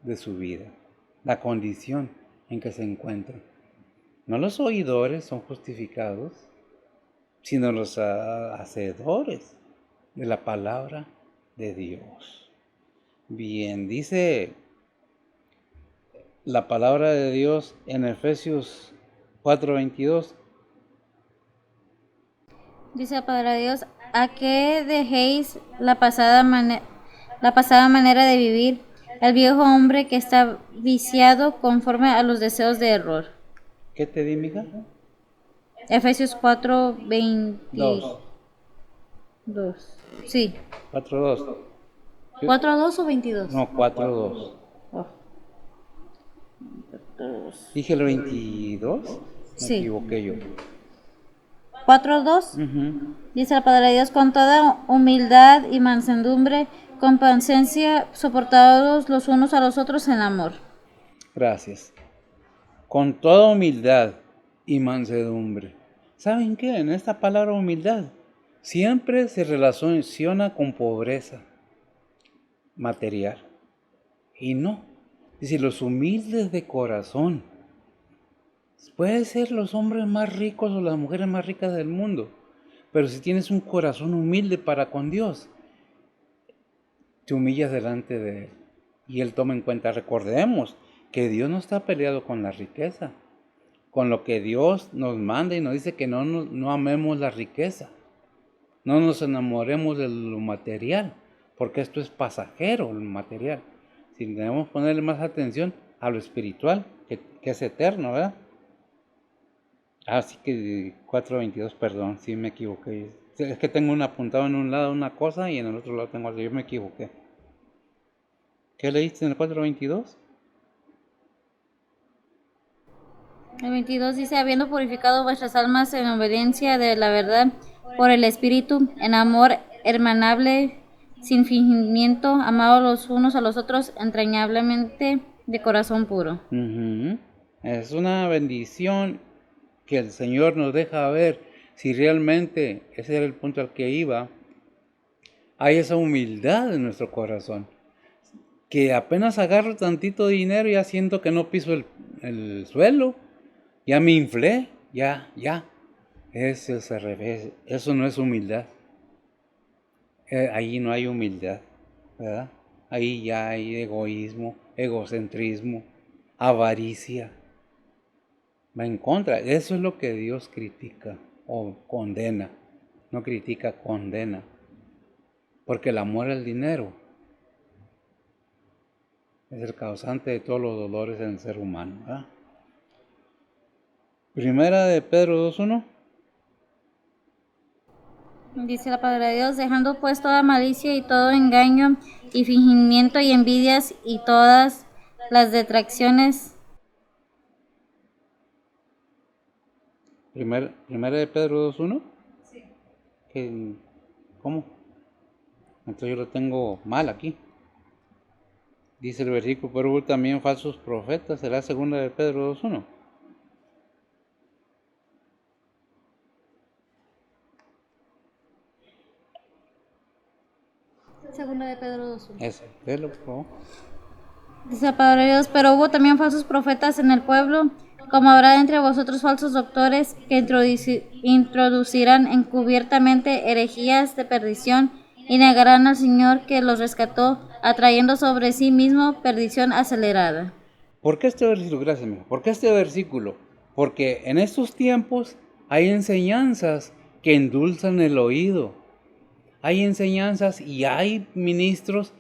de su vida, la condición en que se encuentra. No los oidores son justificados, sino los hacedores de la palabra de Dios. Bien, dice la palabra de Dios en Efesios 4:22. Dice la palabra de Dios, a que dejéis la pasada manera de vivir, el viejo hombre que está viciado conforme a los deseos de error. ¿Qué te di, mija? Efesios 4:22. 2. Sí. 4:2. 4:2 o 22. No, 4:2. Oh, Dije el 22. Me sí. equivoqué yo. 4:2. Ujú. Dice la palabra de Dios, con toda humildad y mansedumbre, con paciencia, soportados los unos a los otros en amor. Gracias. Con toda humildad y mansedumbre. ¿Saben qué? En esta palabra humildad siempre se relaciona con pobreza material. Y no. Dice, los humildes de corazón. Puede ser los hombres más ricos o las mujeres más ricas del mundo, pero si tienes un corazón humilde para con Dios, te humillas delante de Él y Él toma en cuenta. Recordemos que Dios no está peleado con la riqueza, con lo que Dios nos manda y nos dice que no amemos la riqueza, no nos enamoremos de lo material, porque esto es pasajero, lo material. Si debemos ponerle más atención a lo espiritual, que es eterno, ¿verdad? Así que 4:22, perdón, sí me equivoqué. Es que tengo apuntado en un lado una cosa y en el otro lado tengo otra. Yo me equivoqué. ¿Qué leíste en el 4:22? El 22 dice, habiendo purificado vuestras almas en obediencia de la verdad por el Espíritu, en amor hermanable, sin fingimiento, amados los unos a los otros entrañablemente de corazón puro. Es una bendición que el Señor nos deja ver si realmente, ese era el punto al que iba, hay esa humildad en nuestro corazón. Que apenas agarro tantito dinero ya siento que no piso el suelo, ya me inflé, ya. Eso es al revés, eso no es humildad. Ahí no hay humildad, ¿verdad? Ahí ya hay egoísmo, egocentrismo, avaricia. Va en contra. Eso es lo que Dios critica o condena. No critica, condena. Porque el amor al dinero Es el causante de todos los dolores en el ser humano, ¿verdad? Primera de Pedro 2:1. Dice la palabra de Dios, dejando pues toda malicia y todo engaño y fingimiento y envidias y todas las detracciones. Primera de Pedro 2:1. ¿Cómo? Entonces yo lo tengo mal aquí. Dice el versículo, pero hubo también falsos profetas. ¿Será segunda de Pedro 2:1? Segunda de Pedro 2:1. Eso, léelo, por favor. Dice la palabra de Dios, pero hubo también falsos profetas en el pueblo, como habrá entre vosotros falsos doctores que introducirán encubiertamente herejías de perdición y negarán al Señor que los rescató, atrayendo sobre sí mismo perdición acelerada. ¿Por qué este versículo? Gracias, amigo. ¿Por qué este versículo? Porque en estos tiempos hay enseñanzas que endulzan el oído. Hay enseñanzas y hay ministros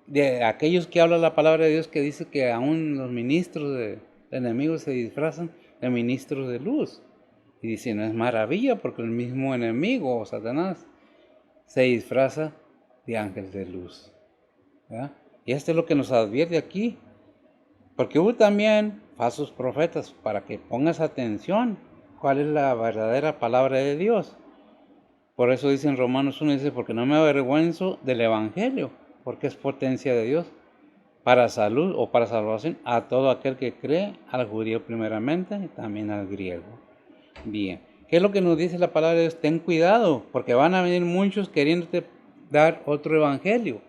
de aquellos que hablan la palabra de Dios que dice que aún los ministros de enemigos se disfrazan de ministros de luz. Y dicen, es maravilla porque el mismo enemigo, Satanás, se disfraza de ángel de luz. ¿Verdad? Y esto es lo que nos advierte aquí. Porque hubo también falsos profetas, para que pongas atención cuál es la verdadera palabra de Dios. Por eso dice en Romanos 1, dice, porque no me avergüenzo del Evangelio, porque es potencia de Dios para salud o para salvación a todo aquel que cree, al judío primeramente y también al griego. Bien, ¿qué es lo que nos dice la palabra de Dios? Ten cuidado, porque van a venir muchos queriéndote dar otro evangelio.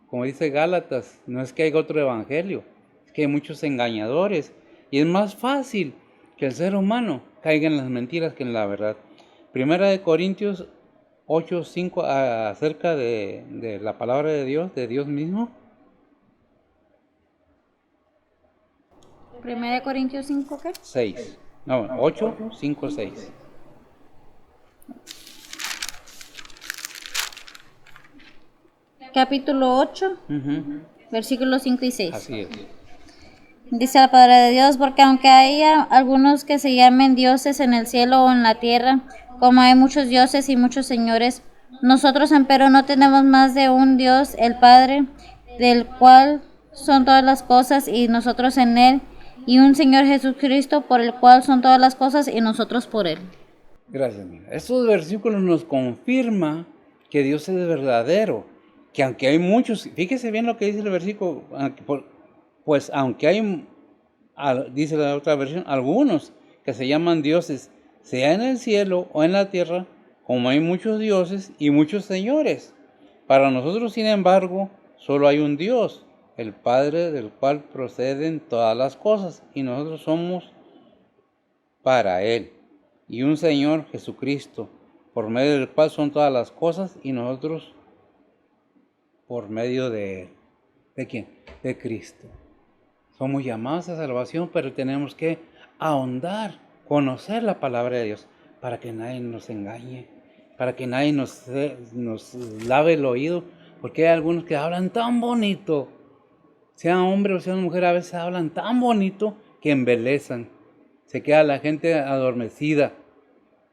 Como dice Gálatas, no es que haya otro evangelio, es que hay muchos engañadores. Y es más fácil que el ser humano caiga en las mentiras que en la verdad. Primera de Corintios 8:5 acerca de la palabra de Dios mismo. 1 Corintios 5, ¿qué? 6. No, 8, 5, 6. Capítulo 8, versículos 5 y 6. Así es. Dice la palabra de Dios, porque aunque haya algunos que se llamen dioses en el cielo o en la tierra, como hay muchos dioses y muchos señores, nosotros empero no tenemos más de un Dios, el Padre, del cual son todas las cosas y nosotros en él, y un Señor Jesucristo por el cual son todas las cosas y nosotros por él. Gracias, amiga. Estos versículos nos confirman que Dios es verdadero, que aunque hay muchos, fíjese bien lo que dice el versículo, pues aunque hay, dice la otra versión, algunos que se llaman dioses, sea en el cielo o en la tierra, como hay muchos dioses y muchos señores. Para nosotros, sin embargo, solo hay un Dios, el Padre del cual proceden todas las cosas, y nosotros somos para Él, y un Señor Jesucristo, por medio del cual son todas las cosas, y nosotros por medio de Él. ¿De quién? De Cristo. Somos llamados a salvación, pero tenemos que ahondar, conocer la palabra de Dios, para que nadie nos engañe, para que nadie nos lave el oído, porque hay algunos que hablan tan bonito, sean hombre o sean mujer, a veces hablan tan bonito que embelezan. Se queda la gente adormecida,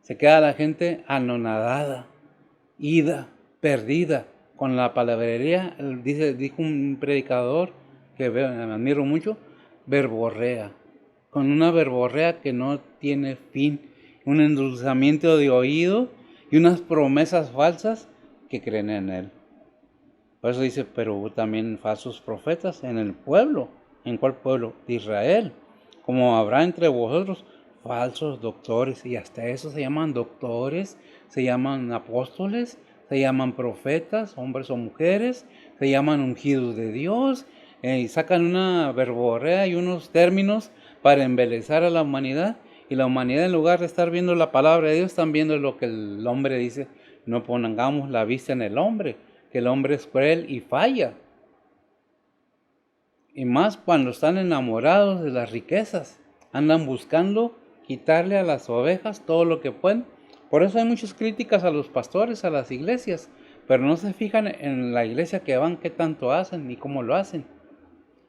se queda la gente anonadada, ida, perdida, con la palabrería. Dijo un predicador que admiro mucho, verborrea, con una verborrea que no tiene fin, un endulzamiento de oído y unas promesas falsas que creen en él. Por eso dice, pero hubo también falsos profetas en el pueblo. ¿En cuál pueblo? De Israel. Como habrá entre vosotros falsos doctores, y hasta eso se llaman doctores, se llaman apóstoles, se llaman profetas, hombres o mujeres, se llaman ungidos de Dios, y sacan una verborrea y unos términos para embelezar a la humanidad, y la humanidad, en lugar de estar viendo la palabra de Dios, están viendo lo que el hombre dice. No pongamos la vista en el hombre, que el hombre es cruel y falla. Y más cuando están enamorados de las riquezas, andan buscando quitarle a las ovejas todo lo que pueden. Por eso hay muchas críticas a los pastores, a las iglesias, pero no se fijan en la iglesia que van, qué tanto hacen ni cómo lo hacen.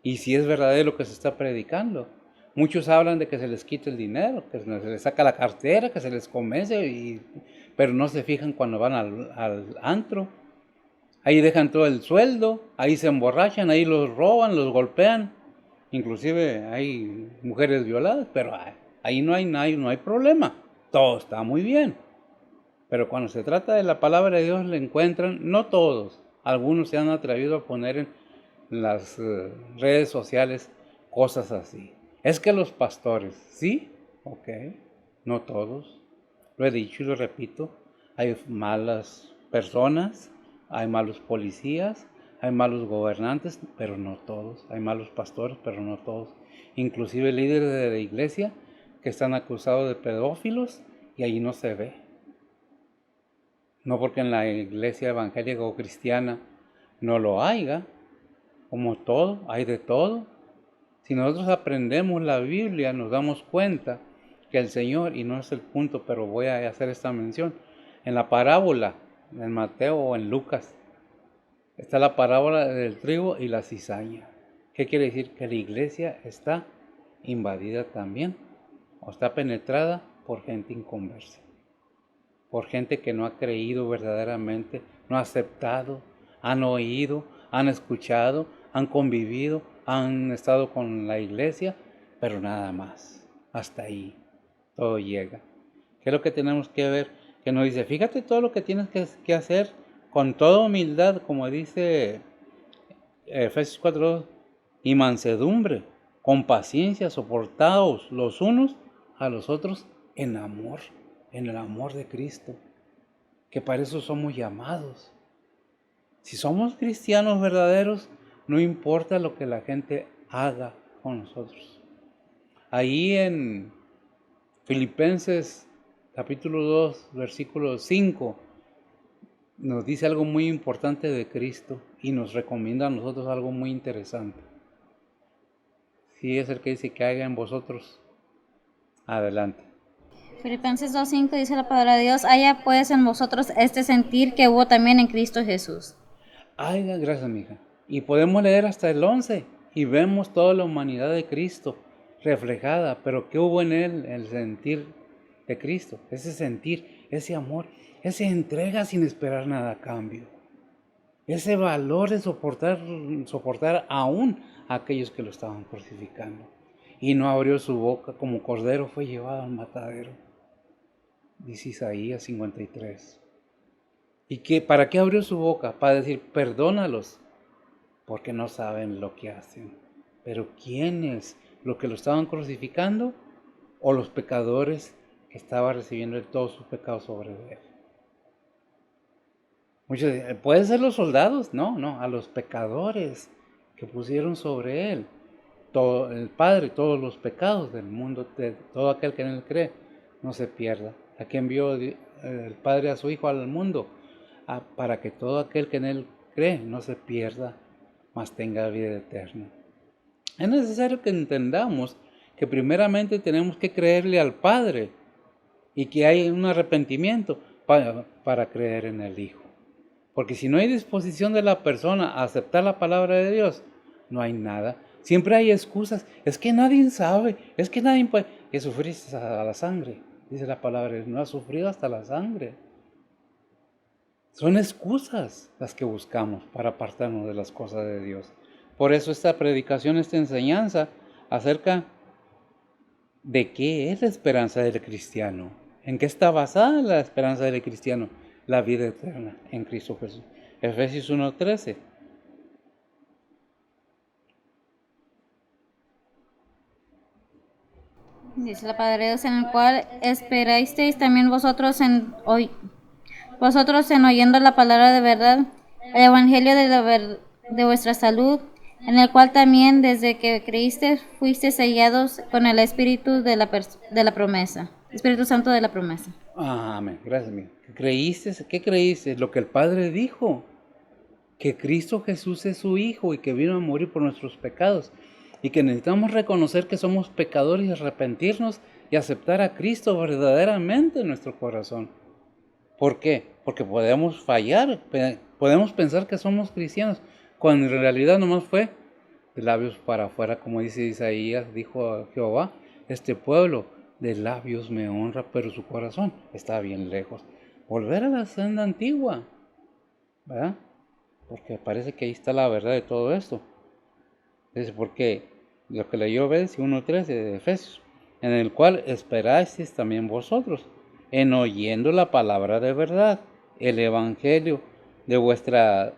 y si es verdadero lo que se está predicando. Muchos hablan de que se les quite el dinero, que se les saca la cartera, que se les convence, pero no se fijan cuando van al antro. Ahí dejan todo el sueldo, ahí se emborrachan, ahí los roban, los golpean. Inclusive hay mujeres violadas, pero ahí no hay problema. Todo está muy bien. Pero cuando se trata de la palabra de Dios le encuentran, no todos, algunos se han atrevido a poner en las redes sociales cosas así. Es que los pastores, sí, ok, no todos, lo he dicho y lo repito, hay malas personas, hay malos policías, hay malos gobernantes, pero no todos, hay malos pastores, pero no todos. Inclusive líderes de la iglesia que están acusados de pedófilos y allí no se ve. No porque en la iglesia evangélica o cristiana no lo haya, como todo, hay de todo. Si nosotros aprendemos la Biblia, nos damos cuenta que el Señor, y no es el punto, pero voy a hacer esta mención, en la parábola, en Mateo o en Lucas, está la parábola del trigo y la cizaña. ¿Qué quiere decir? Que la iglesia está invadida también, o está penetrada por gente inconversa, por gente que no ha creído verdaderamente, no ha aceptado, han oído, han escuchado, han convivido, han estado con la iglesia, pero nada más. Hasta ahí todo llega. ¿Qué es lo que tenemos que ver? Que nos dice, fíjate todo lo que tienes que hacer con toda humildad, como dice Efesios 4:2, y mansedumbre, con paciencia, soportaos los unos a los otros en amor, en el amor de Cristo, que para eso somos llamados. Si somos cristianos verdaderos, no importa lo que la gente haga con nosotros. Ahí en Filipenses capítulo 2, versículo 5, nos dice algo muy importante de Cristo y nos recomienda a nosotros algo muy interesante. Sí, es el que dice que haga en vosotros. Adelante. Filipenses 2:5 dice la palabra de Dios, haya pues en vosotros este sentir que hubo también en Cristo Jesús. Ay, gracias, mija. Y podemos leer hasta el 11 y vemos toda la humanidad de Cristo reflejada, pero ¿qué hubo en él? El sentir de Cristo, ese sentir, ese amor, esa entrega sin esperar nada a cambio, ese valor de soportar aún a aquellos que lo estaban crucificando. Y no abrió su boca, como cordero fue llevado al matadero, dice Isaías 53. ¿Y para qué abrió su boca? Para decir, perdónalos, porque no saben lo que hacen. Pero ¿quiénes? ¿Los que lo estaban crucificando o los pecadores que estaban recibiendo todos sus pecados sobre él? Muchos dicen, ¿pueden ser los soldados? No, a los pecadores que pusieron sobre él, todo, el Padre, todos los pecados del mundo, de todo aquel que en él cree, no se pierda. Aquí envió el Padre a su Hijo al mundo, para que todo aquel que en él cree no se pierda, mas tenga vida eterna. Es necesario que entendamos que primeramente tenemos que creerle al Padre y que hay un arrepentimiento para creer en el Hijo. Porque si no hay disposición de la persona a aceptar la palabra de Dios, no hay nada. Siempre hay excusas. Es que nadie sabe, es que nadie puede. Que sufriste a la sangre, dice la palabra, no has sufrido hasta la sangre. Son excusas las que buscamos para apartarnos de las cosas de Dios. Por eso esta predicación, esta enseñanza acerca de qué es la esperanza del cristiano. ¿En qué está basada la esperanza del cristiano? La vida eterna en Cristo Jesús. Efesios 1:13. Dice la palabra de Dios, en el cual esperasteis también vosotros en oyendo la palabra de verdad, el evangelio de vuestra salud, en el cual también desde que creísteis fuisteis sellados con el Espíritu de la promesa, Espíritu Santo de la promesa. Amén, gracias, amigo. ¿Qué creíste? Lo que el Padre dijo, que Cristo Jesús es su Hijo y que vino a morir por nuestros pecados y que necesitamos reconocer que somos pecadores y arrepentirnos y aceptar a Cristo verdaderamente en nuestro corazón. ¿Por qué? Porque podemos fallar, podemos pensar que somos cristianos, cuando en realidad nomás fue de labios para afuera, como dice Isaías, dijo Jehová, este pueblo de labios me honra, pero su corazón está bien lejos. Volver a la senda antigua, ¿verdad? Porque parece que ahí está la verdad de todo esto. Dice, porque lo que leyó ves 1:13 de Efesios, en el cual esperasteis también vosotros, en oyendo la palabra de verdad, el evangelio de vuestra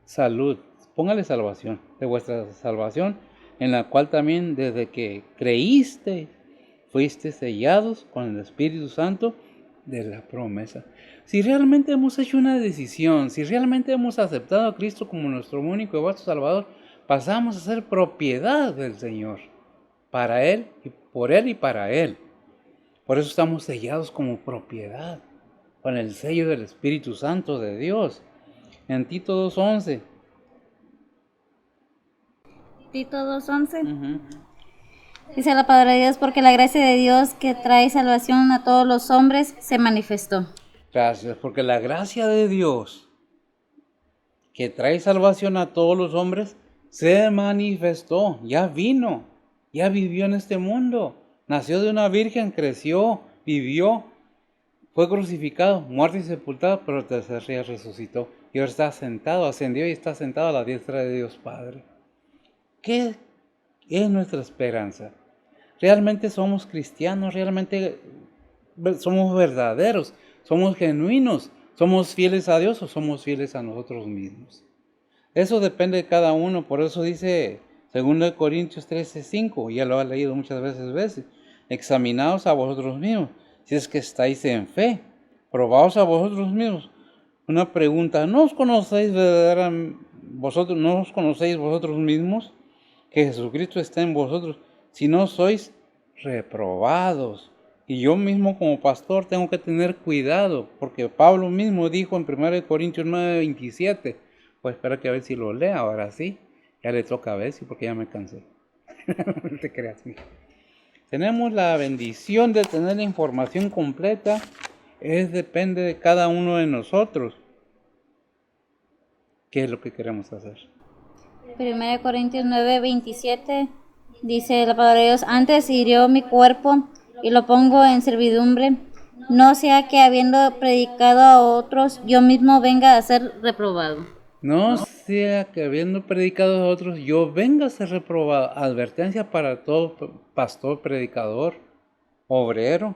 salud, póngale salvación, de vuestra salvación, en la cual también desde que creíste, fuiste sellados con el Espíritu Santo de la promesa. Si realmente hemos hecho una decisión, si realmente hemos aceptado a Cristo como nuestro único y vuestro Salvador, pasamos a ser propiedad del Señor, para Él y para Él. Por eso estamos sellados como propiedad, con el sello del Espíritu Santo de Dios. En Tito 2:11. Tito 2:11. Dice la palabra de Dios, porque la gracia de Dios que trae salvación a todos los hombres se manifestó. Gracias, porque la gracia de Dios que trae salvación a todos los hombres se manifestó, ya vino, ya vivió en este mundo. Nació de una virgen, creció, vivió, fue crucificado, muerto y sepultado, pero el tercer día resucitó. Y ahora está sentado, ascendió y está sentado a la diestra de Dios Padre. ¿Qué es nuestra esperanza? ¿Realmente somos cristianos? ¿Realmente somos verdaderos? ¿Somos genuinos? ¿Somos fieles a Dios o somos fieles a nosotros mismos? Eso depende de cada uno. Por eso dice 2 Corintios 13:5, ya lo ha leído muchas veces. Examinaos a vosotros mismos, si es que estáis en fe. Probaos a vosotros mismos. Una pregunta, ¿no os conocéis vosotros mismos que Jesucristo está en vosotros, si no sois reprobados? Y yo mismo como pastor tengo que tener cuidado, porque Pablo mismo dijo en 1 Corintios 9:27, pues espera que a ver si lo lea, ahora sí, ya le toca a ver si, porque ya me cansé. No te creas, mija. Tenemos la bendición de tener la información completa, depende de cada uno de nosotros. ¿Qué es lo que queremos hacer? 1 Corintios 9:27 dice la palabra de Dios, antes hirió mi cuerpo y lo pongo en servidumbre, no sea que habiendo predicado a otros, yo mismo venga a ser reprobado. No sea que habiendo predicado a otros, yo venga a ser reprobado. Advertencia para todo pastor, predicador, obrero.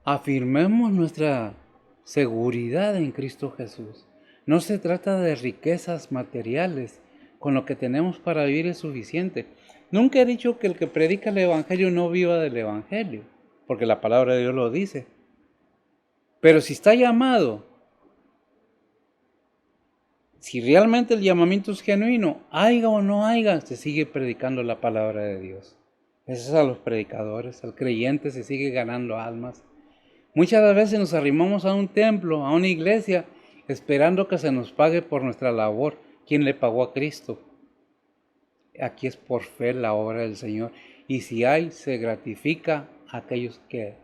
Afirmemos nuestra seguridad en Cristo Jesús. No se trata de riquezas materiales. Con lo que tenemos para vivir es suficiente. Nunca he dicho que el que predica el Evangelio no viva del Evangelio, porque la palabra de Dios lo dice. Pero si está llamado, si realmente el llamamiento es genuino, haya o no haya, se sigue predicando la palabra de Dios. Eso es a los predicadores, al creyente se sigue ganando almas. Muchas veces nos arrimamos a un templo, a una iglesia, esperando que se nos pague por nuestra labor. ¿Quién le pagó a Cristo? Aquí es por fe la obra del Señor. Y si hay, se gratifica a aquellos que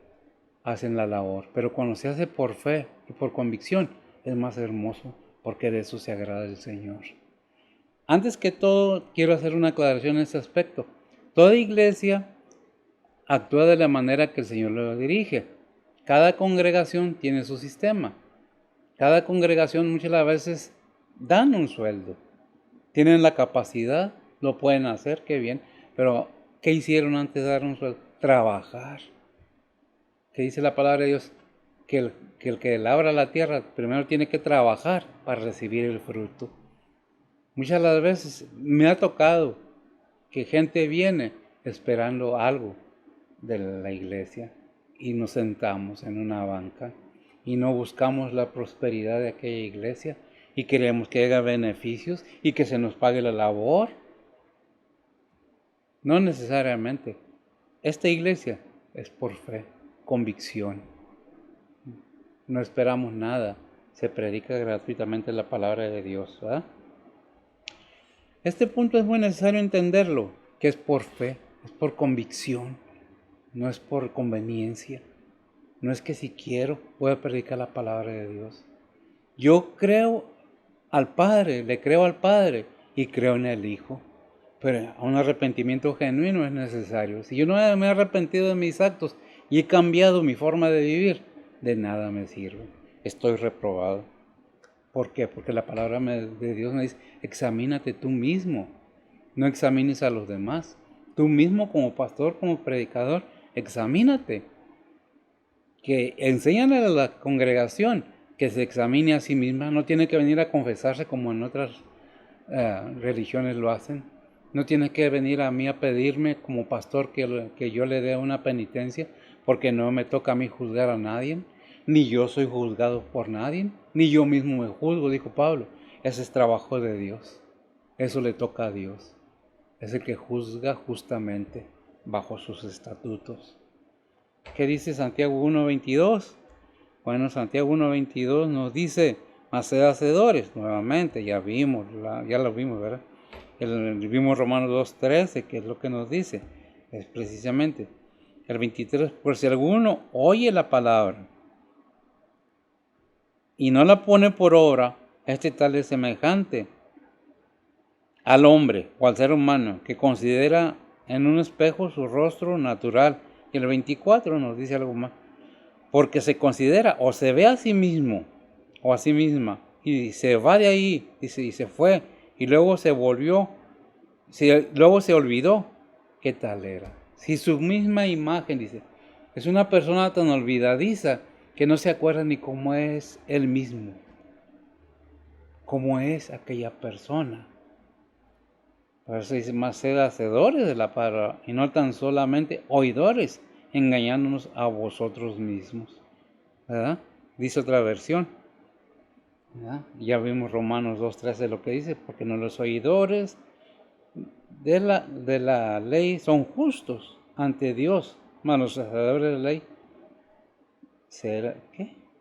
hacen la labor. Pero cuando se hace por fe y por convicción, es más hermoso, porque de eso se agrada el Señor. Antes que todo, quiero hacer una aclaración en este aspecto. Toda iglesia actúa de la manera que el Señor lo dirige. Cada congregación tiene su sistema. Cada congregación muchas veces dan un sueldo. Tienen la capacidad, lo pueden hacer, qué bien. Pero, ¿qué hicieron antes de dar un sueldo? Trabajar. ¿Qué dice la palabra de Dios? Que el que labra la tierra primero tiene que trabajar para recibir el fruto. Muchas las veces me ha tocado que gente viene esperando algo de la iglesia y nos sentamos en una banca y no buscamos la prosperidad de aquella iglesia y queremos que haya beneficios y que se nos pague la labor. No necesariamente. Esta iglesia es por fe, convicción. No esperamos nada. Se predica gratuitamente la palabra de Dios, ¿verdad? Este punto es muy necesario entenderlo, que es por fe, es por convicción, no es por conveniencia. No es que si quiero voy a predicar la palabra de Dios. Yo creo al Padre, le creo al Padre y creo en el Hijo. Pero un arrepentimiento genuino es necesario. Si yo no me he arrepentido de mis actos y he cambiado mi forma de vivir, de nada me sirve. Estoy reprobado. ¿Por qué? Porque la palabra de Dios me dice, examínate tú mismo, no examines a los demás. Tú mismo como pastor, como predicador, examínate. Que enseñan a la congregación que se examine a sí misma, no tiene que venir a confesarse como en otras religiones lo hacen. No tiene que venir a mí a pedirme como pastor que yo le dé una penitencia, porque no me toca a mí juzgar a nadie, ni yo soy juzgado por nadie, ni yo mismo me juzgo, dijo Pablo. Ese es trabajo de Dios, eso le toca a Dios. Es el que juzga justamente bajo sus estatutos. ¿Qué dice Santiago 1:22? Bueno, Santiago 1:22 nos dice, mas sed hacedores, nuevamente, ya lo vimos, ¿verdad? Vimos Romanos 2:13, que es lo que nos dice, es precisamente el 23, por si alguno oye la palabra y no la pone por obra, este tal es semejante al hombre o al ser humano que considera en un espejo su rostro natural. Y el 24 nos dice algo más, porque se considera o se ve a sí mismo o a sí misma y se va de ahí y se fue y luego se volvió, luego se olvidó qué tal era. Si su misma imagen, dice, es una persona tan olvidadiza que no se acuerda ni cómo es él mismo, cómo es aquella persona. Por eso dice, más sed hacedores de la palabra y no tan solamente oidores, engañándonos a vosotros mismos, ¿verdad? Dice otra versión, ¿verdad? Ya vimos Romanos 2:13 lo que dice, porque no los oidores de la ley son justos ante Dios, mas los hacedores de la ley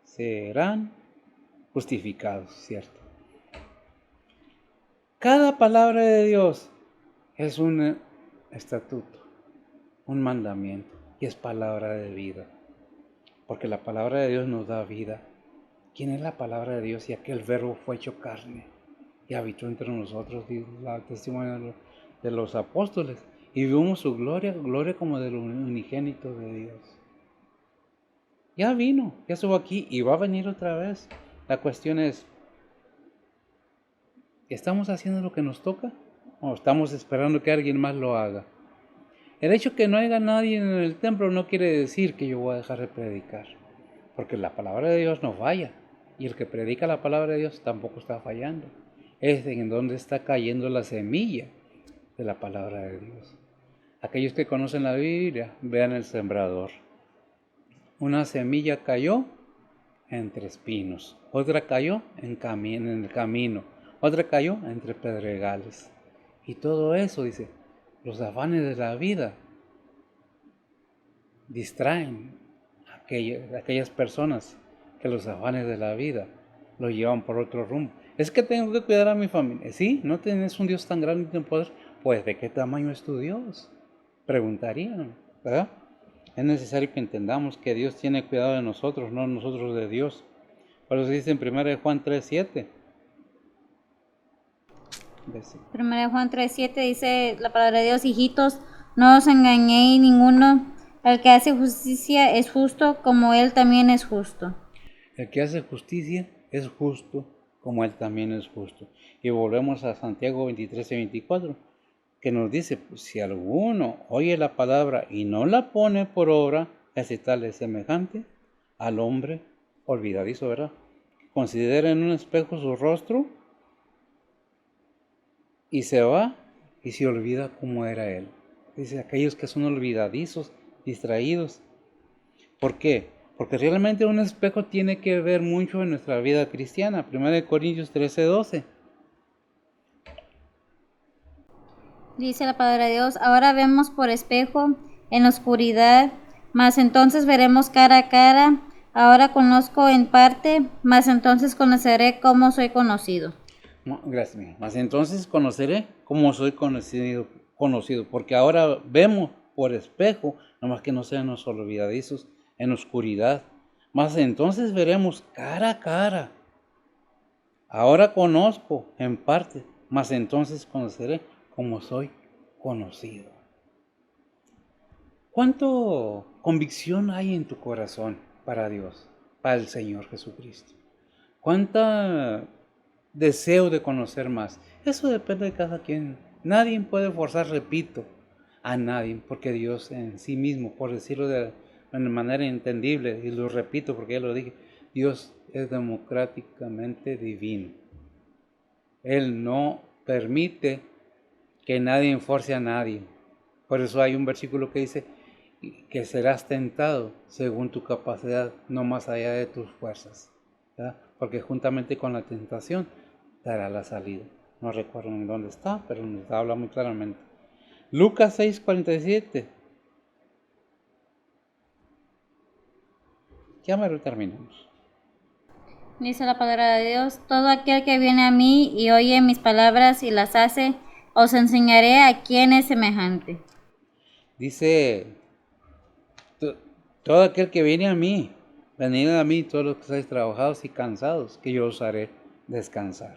serán justificados, ¿cierto? Cada palabra de Dios es un estatuto, un mandamiento, y es palabra de vida, porque la palabra de Dios nos da vida. ¿Quién es la palabra de Dios? Y aquel verbo fue hecho carne y habitó entre nosotros, dice el testimonio de los apóstoles, y vimos su gloria como del unigénito de Dios. Ya vino, ya estuvo aquí y va a venir otra vez. La cuestión es, ¿estamos haciendo lo que nos toca o estamos esperando que alguien más lo haga? El hecho que no haya nadie en el templo no quiere decir que yo voy a dejar de predicar, porque la palabra de Dios no falla, y el que predica la palabra de Dios tampoco está fallando. Es en donde está cayendo la semilla de la palabra de Dios. Aquellos que conocen la Biblia, vean el sembrador. Una semilla cayó entre espinos, otra cayó en el camino, otra cayó entre pedregales. Y todo eso, dice, los afanes de la vida distraen a aquellas personas que los afanes de la vida lo llevan por otro rumbo. Es que tengo que cuidar a mi familia. Sí, no tienes un Dios tan grande y tan poderoso. Pues, ¿de qué tamaño es tu Dios? Preguntarían, ¿verdad? Es necesario que entendamos que Dios tiene cuidado de nosotros, no nosotros de Dios. Por eso dice en 1 Juan 3:7. 1 Juan 3:7 dice la palabra de Dios, hijitos, no os engañéis ninguno, el que hace justicia es justo como él también es justo. El que hace justicia es justo como él también es justo. Y volvemos a Santiago 23:24, que nos dice, pues, si alguno oye la palabra y no la pone por obra, ese tal es semejante al hombre olvidadizo, ¿verdad? Considera en un espejo su rostro y se va y se olvida cómo era él. Dice, aquellos que son olvidadizos, distraídos. ¿Por qué? Porque realmente un espejo tiene que ver mucho en nuestra vida cristiana. 1 Corintios 13:12. Dice la palabra de Dios, ahora vemos por espejo en la oscuridad, mas entonces veremos cara a cara. Ahora conozco en parte, mas entonces conoceré cómo soy conocido. No, gracias. Mas entonces conoceré cómo soy conocido, porque ahora vemos por espejo, nomás que no sean los olvidadizos en oscuridad. Mas entonces veremos cara a cara. Ahora conozco en parte, mas entonces conoceré como soy conocido. ¿Cuánto convicción hay en tu corazón para Dios, para el Señor Jesucristo? ¿Cuánto deseo de conocer más? Eso depende de cada quien. Nadie puede forzar, repito, a nadie, porque Dios en sí mismo, por decirlo de manera entendible, y lo repito porque ya lo dije, Dios es democráticamente divino. Él no permite que nadie force a nadie. Por eso hay un versículo que dice que serás tentado según tu capacidad, no más allá de tus fuerzas, ¿verdad? Porque juntamente con la tentación dará la salida. No recuerdo en dónde está, pero nos habla muy claramente. Lucas 6:47. Ya me lo terminamos. Dice la palabra de Dios, todo aquel que viene a mí y oye mis palabras y las hace, os enseñaré a quién es semejante. Dice, todo aquel que viene a mí, venid a mí todos los que estáis trabajados y cansados, que yo os haré descansar.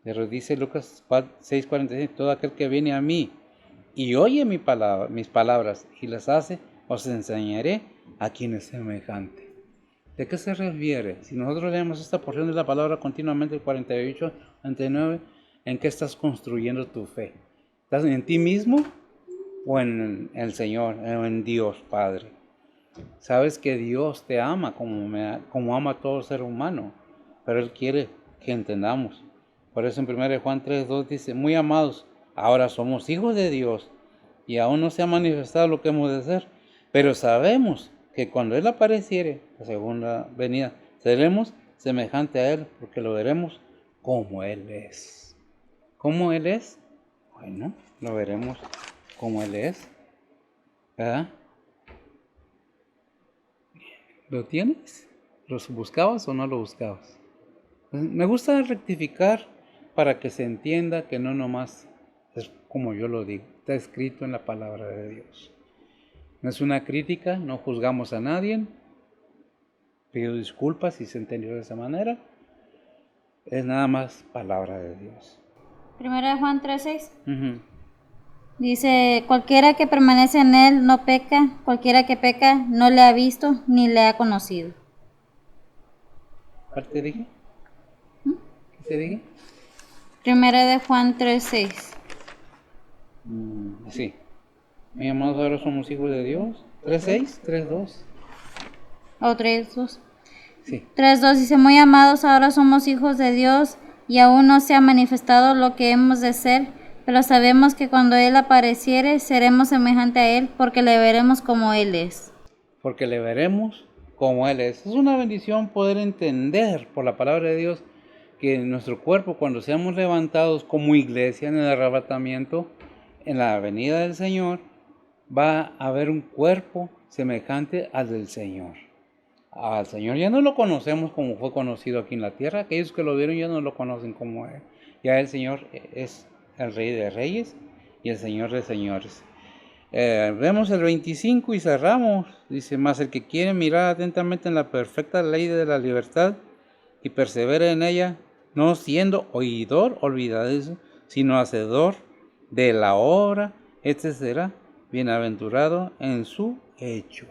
Pero dice Lucas 6:46, todo aquel que viene a mí y oye mis palabras y las hace, os enseñaré a quién es semejante. ¿De qué se refiere? Si nosotros leemos esta porción de la palabra continuamente, el 48, 49, ¿en qué estás construyendo tu fe? ¿Estás en ti mismo o en el Señor, o en Dios Padre? Sabes que Dios te ama como ama a todo ser humano, pero Él quiere que entendamos. Por eso en 1 Juan 3:2 dice, muy amados, ahora somos hijos de Dios y aún no se ha manifestado lo que hemos de ser, pero sabemos que cuando Él apareciere, la segunda venida, seremos semejante a Él porque lo veremos como Él es. ¿Cómo Él es? Bueno, lo veremos como Él es, ¿verdad? ¿Lo tienes? ¿Lo buscabas o no lo buscabas? Me gusta rectificar para que se entienda que no nomás es como yo lo digo, está escrito en la palabra de Dios. No es una crítica, no juzgamos a nadie, pido disculpas si se entendió de esa manera, es nada más palabra de Dios. 1 Juan 3:6 Uh-huh. dice, cualquiera que permanece en él no peca, cualquiera que peca no le ha visto ni le ha conocido. ¿Cuál te dije? ¿Qué te dije? 1 Juan 3:6. Sí. Mi amados, ahora somos hijos de Dios. 3:6, 3:2. O 3:2. Sí. 3:2 dice, muy amados, ahora somos hijos de Dios y aún no se ha manifestado lo que hemos de ser, pero sabemos que cuando Él apareciere seremos semejante a Él porque le veremos como Él es. Porque le veremos como Él es. Es una bendición poder entender por la palabra de Dios que en nuestro cuerpo, cuando seamos levantados como iglesia en el arrebatamiento, en la venida del Señor, va a haber un cuerpo semejante al del Señor. Al Señor ya no lo conocemos como fue conocido aquí en la tierra. Aquellos que lo vieron ya no lo conocen como Él. Ya el Señor es el Rey de Reyes y el Señor de Señores. Vemos el 25 y cerramos. Dice, mas el que quiere mirar atentamente en la perfecta ley de la libertad y persevera en ella, no siendo oidor olvidadizo, sino hacedor de la obra, este será bienaventurado en su hecho.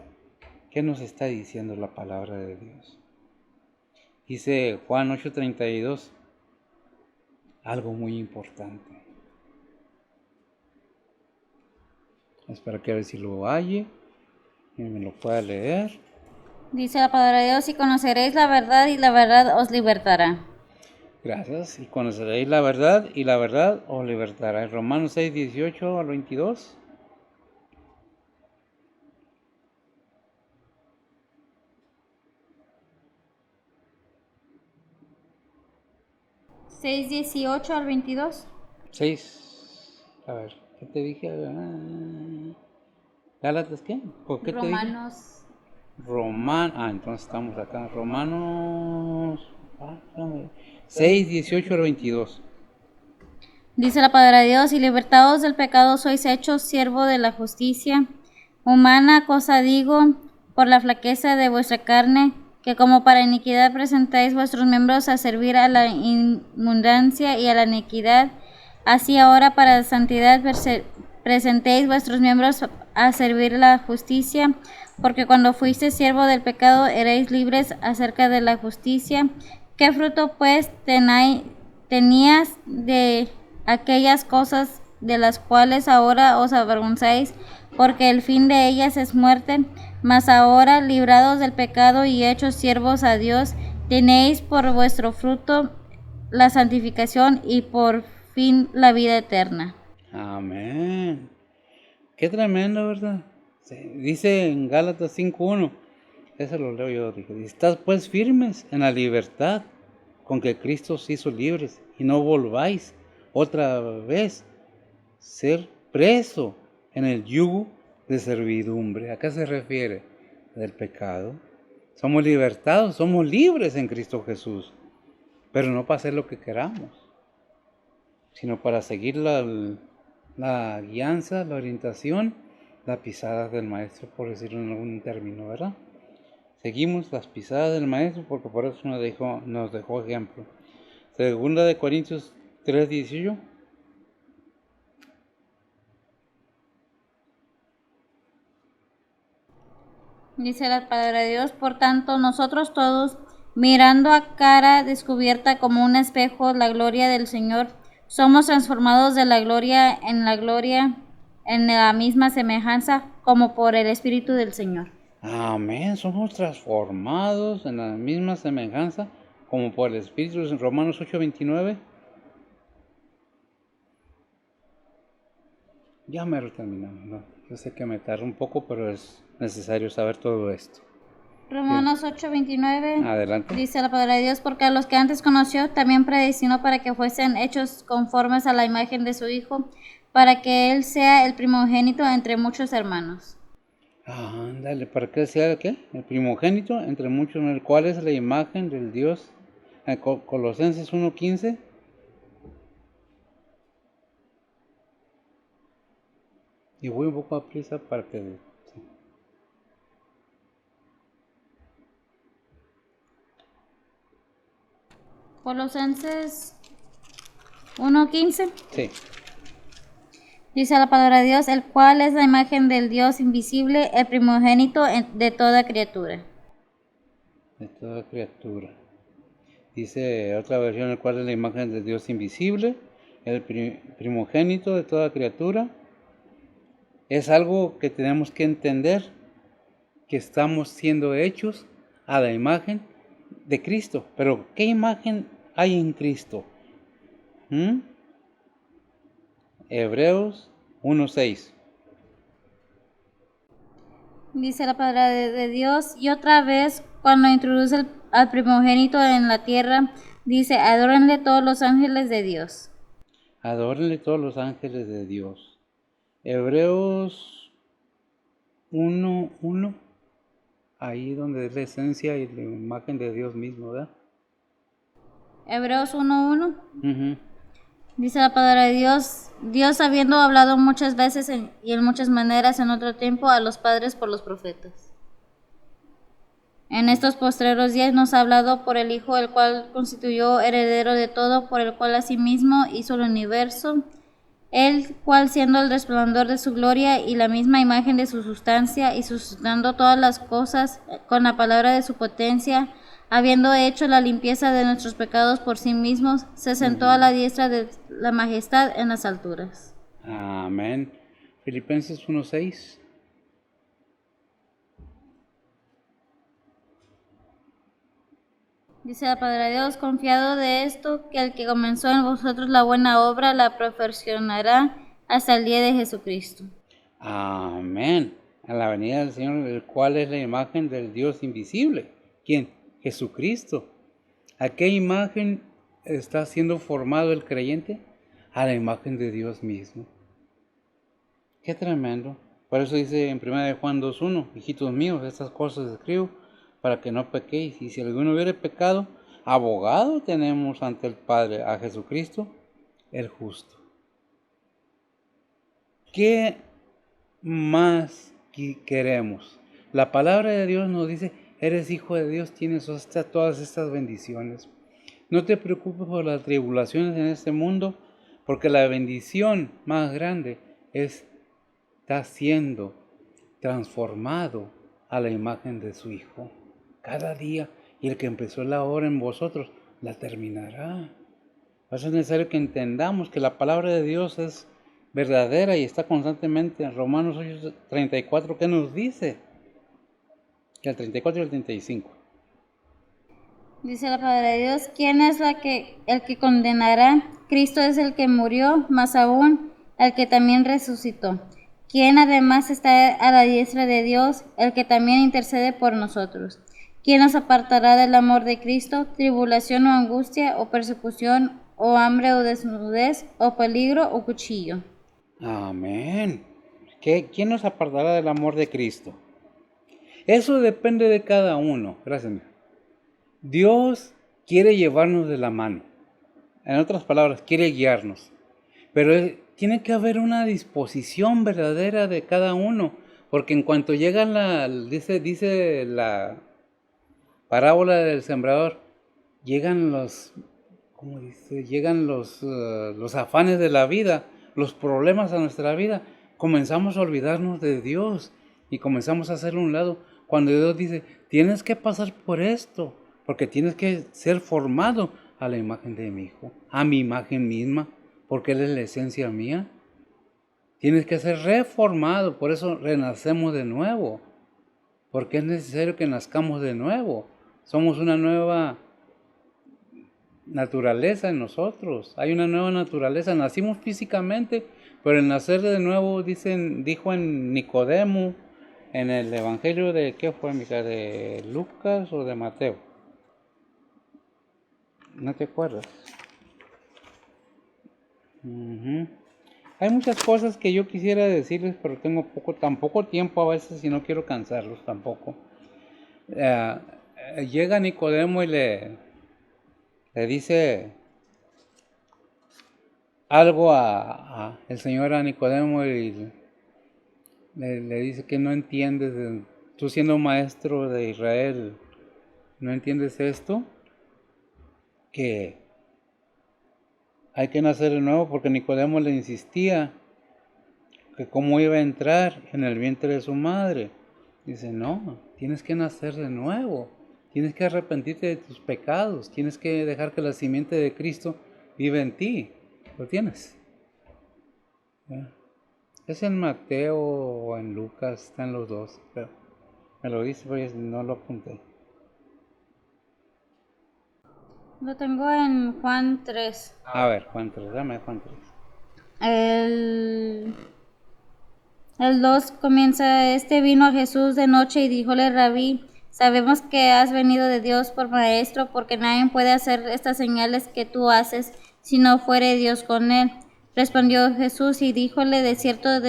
¿Qué nos está diciendo la palabra de Dios? Dice Juan 8:32, algo muy importante. Espero que a ver si lo halle y me lo pueda leer. Dice la palabra de Dios, y conoceréis la verdad y la verdad os libertará. Gracias. Y conoceréis la verdad y la verdad os libertará. En Romanos 6:18 al 22. 6:18 al 22. 6. A ver, ¿qué te dije? ¿Gálatas qué? ¿Por qué Romanos. te dije? Entonces estamos acá. Romanos 6:18 al 22. Dice la palabra de Dios, y libertados del pecado sois hechos siervo de la justicia. Humana cosa digo, por la flaqueza de vuestra carne, que como para iniquidad presentáis vuestros miembros a servir a la inmundancia y a la iniquidad, así ahora para santidad presentéis vuestros miembros a servir la justicia, porque cuando fuisteis siervo del pecado erais libres acerca de la justicia. ¿Qué fruto pues tenías de aquellas cosas de las cuales ahora os avergonzáis? Porque el fin de ellas es muerte. Mas ahora, librados del pecado y hechos siervos a Dios, tenéis por vuestro fruto la santificación y por fin la vida eterna. Amén. Qué tremendo, ¿verdad? Sí, dice en Gálatas 5:1, eso lo leo yo, dije, estad pues firmes en la libertad con que Cristo os hizo libres, y no volváis otra vez ser preso en el yugo de servidumbre. ¿A qué se refiere? Del pecado. Somos libertados, somos libres en Cristo Jesús, pero no para hacer lo que queramos, sino para seguir la guianza, la orientación, las pisadas del Maestro, por decirlo en algún término, ¿verdad? Seguimos las pisadas del Maestro porque por eso nos dejó ejemplo. Segunda de Corintios 3:18. Dice la palabra de Dios, por tanto, nosotros todos, mirando a cara descubierta como un espejo la gloria del Señor, somos transformados de la gloria, en la misma semejanza, como por el Espíritu del Señor. Amén, somos transformados en la misma semejanza como por el Espíritu, en Romanos 8:29. Ya me terminamos, ¿no? Yo sé que me tarda un poco, pero es necesario saber todo esto. Romanos 8:29 Adelante. dice la palabra de Dios, porque a los que antes conoció también predestinó para que fuesen hechos conformes a la imagen de su Hijo, para que Él sea el primogénito entre muchos hermanos. Ándale, ¿para qué sea qué? El primogénito, entre muchos, en el cual es la imagen del Dios. Colosenses 1:15. Y voy un poco a prisa para que... Sí. Colosenses 1:15 Sí. dice la palabra de Dios, el cual es la imagen del Dios invisible, el primogénito de toda criatura. De toda criatura. Dice otra versión, el cual es la imagen del Dios invisible, el primogénito de toda criatura. Es algo que tenemos que entender, que estamos siendo hechos a la imagen de Cristo. Pero, ¿qué imagen hay en Cristo? Hebreos 1:6. Dice la palabra de Dios, y otra vez, cuando introduce al primogénito en la tierra, dice, adórenle todos los ángeles de Dios. Adórenle todos los ángeles de Dios. Hebreos 1:1. Ahí donde es la esencia y la imagen de Dios mismo, ¿verdad? Hebreos 1:1 Uh-huh. dice la palabra de Dios, Dios habiendo hablado muchas veces y en muchas maneras en otro tiempo a los padres por los profetas. En estos postreros días nos ha hablado por el Hijo, el cual constituyó heredero de todo, por el cual asimismo hizo el universo, el cual siendo el resplandor de su gloria y la misma imagen de su sustancia, y sustentando todas las cosas con la palabra de su potencia, habiendo hecho la limpieza de nuestros pecados por sí mismos, se sentó a la diestra de la majestad en las alturas. Amén. Filipenses 1:6. Dice la palabra de Dios, confiado de esto, que el que comenzó en vosotros la buena obra la perfeccionará hasta el día de Jesucristo. Amén. A la venida del Señor, el cual es la imagen del Dios invisible. ¿Quién? Jesucristo. ¿A qué imagen está siendo formado el creyente? A la imagen de Dios mismo. Qué tremendo. Por eso dice en 1 Juan 2:1, hijitos míos, estas cosas escribo para que no pequéis. Y si alguno hubiere pecado, abogado tenemos ante el Padre, a Jesucristo, el justo. ¿Qué más queremos? La palabra de Dios nos dice eres hijo de Dios, tienes todas estas bendiciones. No te preocupes por las tribulaciones en este mundo, porque la bendición más grande está siendo transformado a la imagen de su Hijo cada día, y el que empezó la obra en vosotros la terminará. Por eso es necesario que entendamos que la palabra de Dios es verdadera y está constantemente en Romanos 8:34, que nos dice que el 34 y el 35. Dice la palabra de Dios, ¿quién es el que condenará? Cristo es el que murió, más aún el que también resucitó, quien además está a la diestra de Dios, el que también intercede por nosotros. ¿Quién nos apartará del amor de Cristo? ¿Tribulación o angustia, o persecución, o hambre, o desnudez, o peligro, o cuchillo? Amén. ¿Quién nos apartará del amor de Cristo? Eso depende de cada uno. Gracias, mija. Dios quiere llevarnos de la mano. En otras palabras, quiere guiarnos. Pero tiene que haber una disposición verdadera de cada uno. Porque en cuanto llega dice la parábola del sembrador, llegan los afanes de la vida, los problemas a nuestra vida. Comenzamos a olvidarnos de Dios y comenzamos a hacerlo a un lado. Cuando Dios dice, tienes que pasar por esto, porque tienes que ser formado a la imagen de mi Hijo, a mi imagen misma, porque Él es la esencia mía. Tienes que ser reformado, por eso renacemos de nuevo, porque es necesario que nazcamos de nuevo. Somos una nueva naturaleza en nosotros, hay una nueva naturaleza. Nacimos físicamente, pero el nacer de nuevo, dijo en Nicodemo, en el evangelio de, ¿qué fue, amiga? ¿De Lucas o de Mateo? ¿No te acuerdas? Hay muchas cosas que yo quisiera decirles, pero tengo tan poco tiempo a veces y no quiero cansarlos tampoco. Llega Nicodemo y le dice algo el Señor a Nicodemo, y le dice que no entiendes, tú siendo maestro de Israel, ¿no entiendes esto? Que hay que nacer de nuevo, porque Nicodemo le insistía que cómo iba a entrar en el vientre de su madre. Dice, no, tienes que nacer de nuevo, tienes que arrepentirte de tus pecados, tienes que dejar que la simiente de Cristo viva en ti. ¿Lo tienes? Es en Mateo o en Lucas, están los dos, pero me lo dice, pero no lo apunté. Lo tengo en Juan 3. A ver, Juan 3, dame Juan 3. El 2 comienza, vino a Jesús de noche y díjole, Rabí, sabemos que has venido de Dios por maestro, porque nadie puede hacer estas señales que tú haces si no fuere Dios con él. Respondió Jesús y díjole, de cierto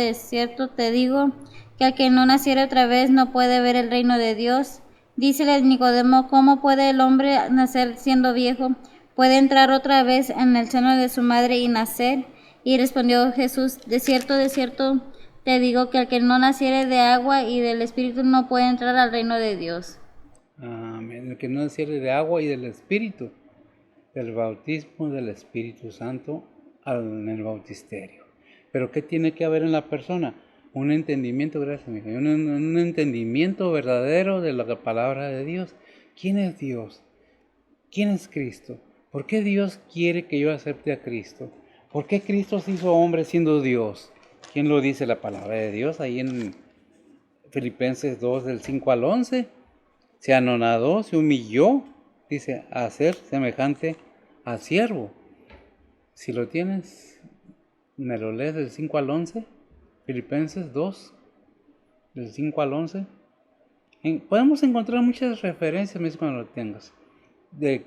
te digo, que al que no naciere otra vez no puede ver el reino de Dios. Dícele Nicodemo, ¿cómo puede el hombre nacer siendo viejo? ¿Puede entrar otra vez en el seno de su madre y nacer? Y respondió Jesús, de cierto te digo que el que no naciere de agua y del Espíritu no puede entrar al reino de Dios. Amén. El que no naciere de agua y del Espíritu, del bautismo del Espíritu Santo en el bautisterio. Pero ¿qué tiene que haber en la persona? Un entendimiento, gracias, mi hijo, un entendimiento verdadero de la palabra de Dios. ¿Quién es Dios? ¿Quién es Cristo? ¿Por qué Dios quiere que yo acepte a Cristo? ¿Por qué Cristo se hizo hombre siendo Dios? ¿Quién lo dice? La palabra de Dios, ahí en Filipenses 2, del 5 al 11. Se anonadó, se humilló, dice, a ser semejante a siervo. Si lo tienes, me lo lees del 5 al 11. Filipenses 2, del 5 al 11. Podemos encontrar muchas referencias, mismo cuando lo tengas, de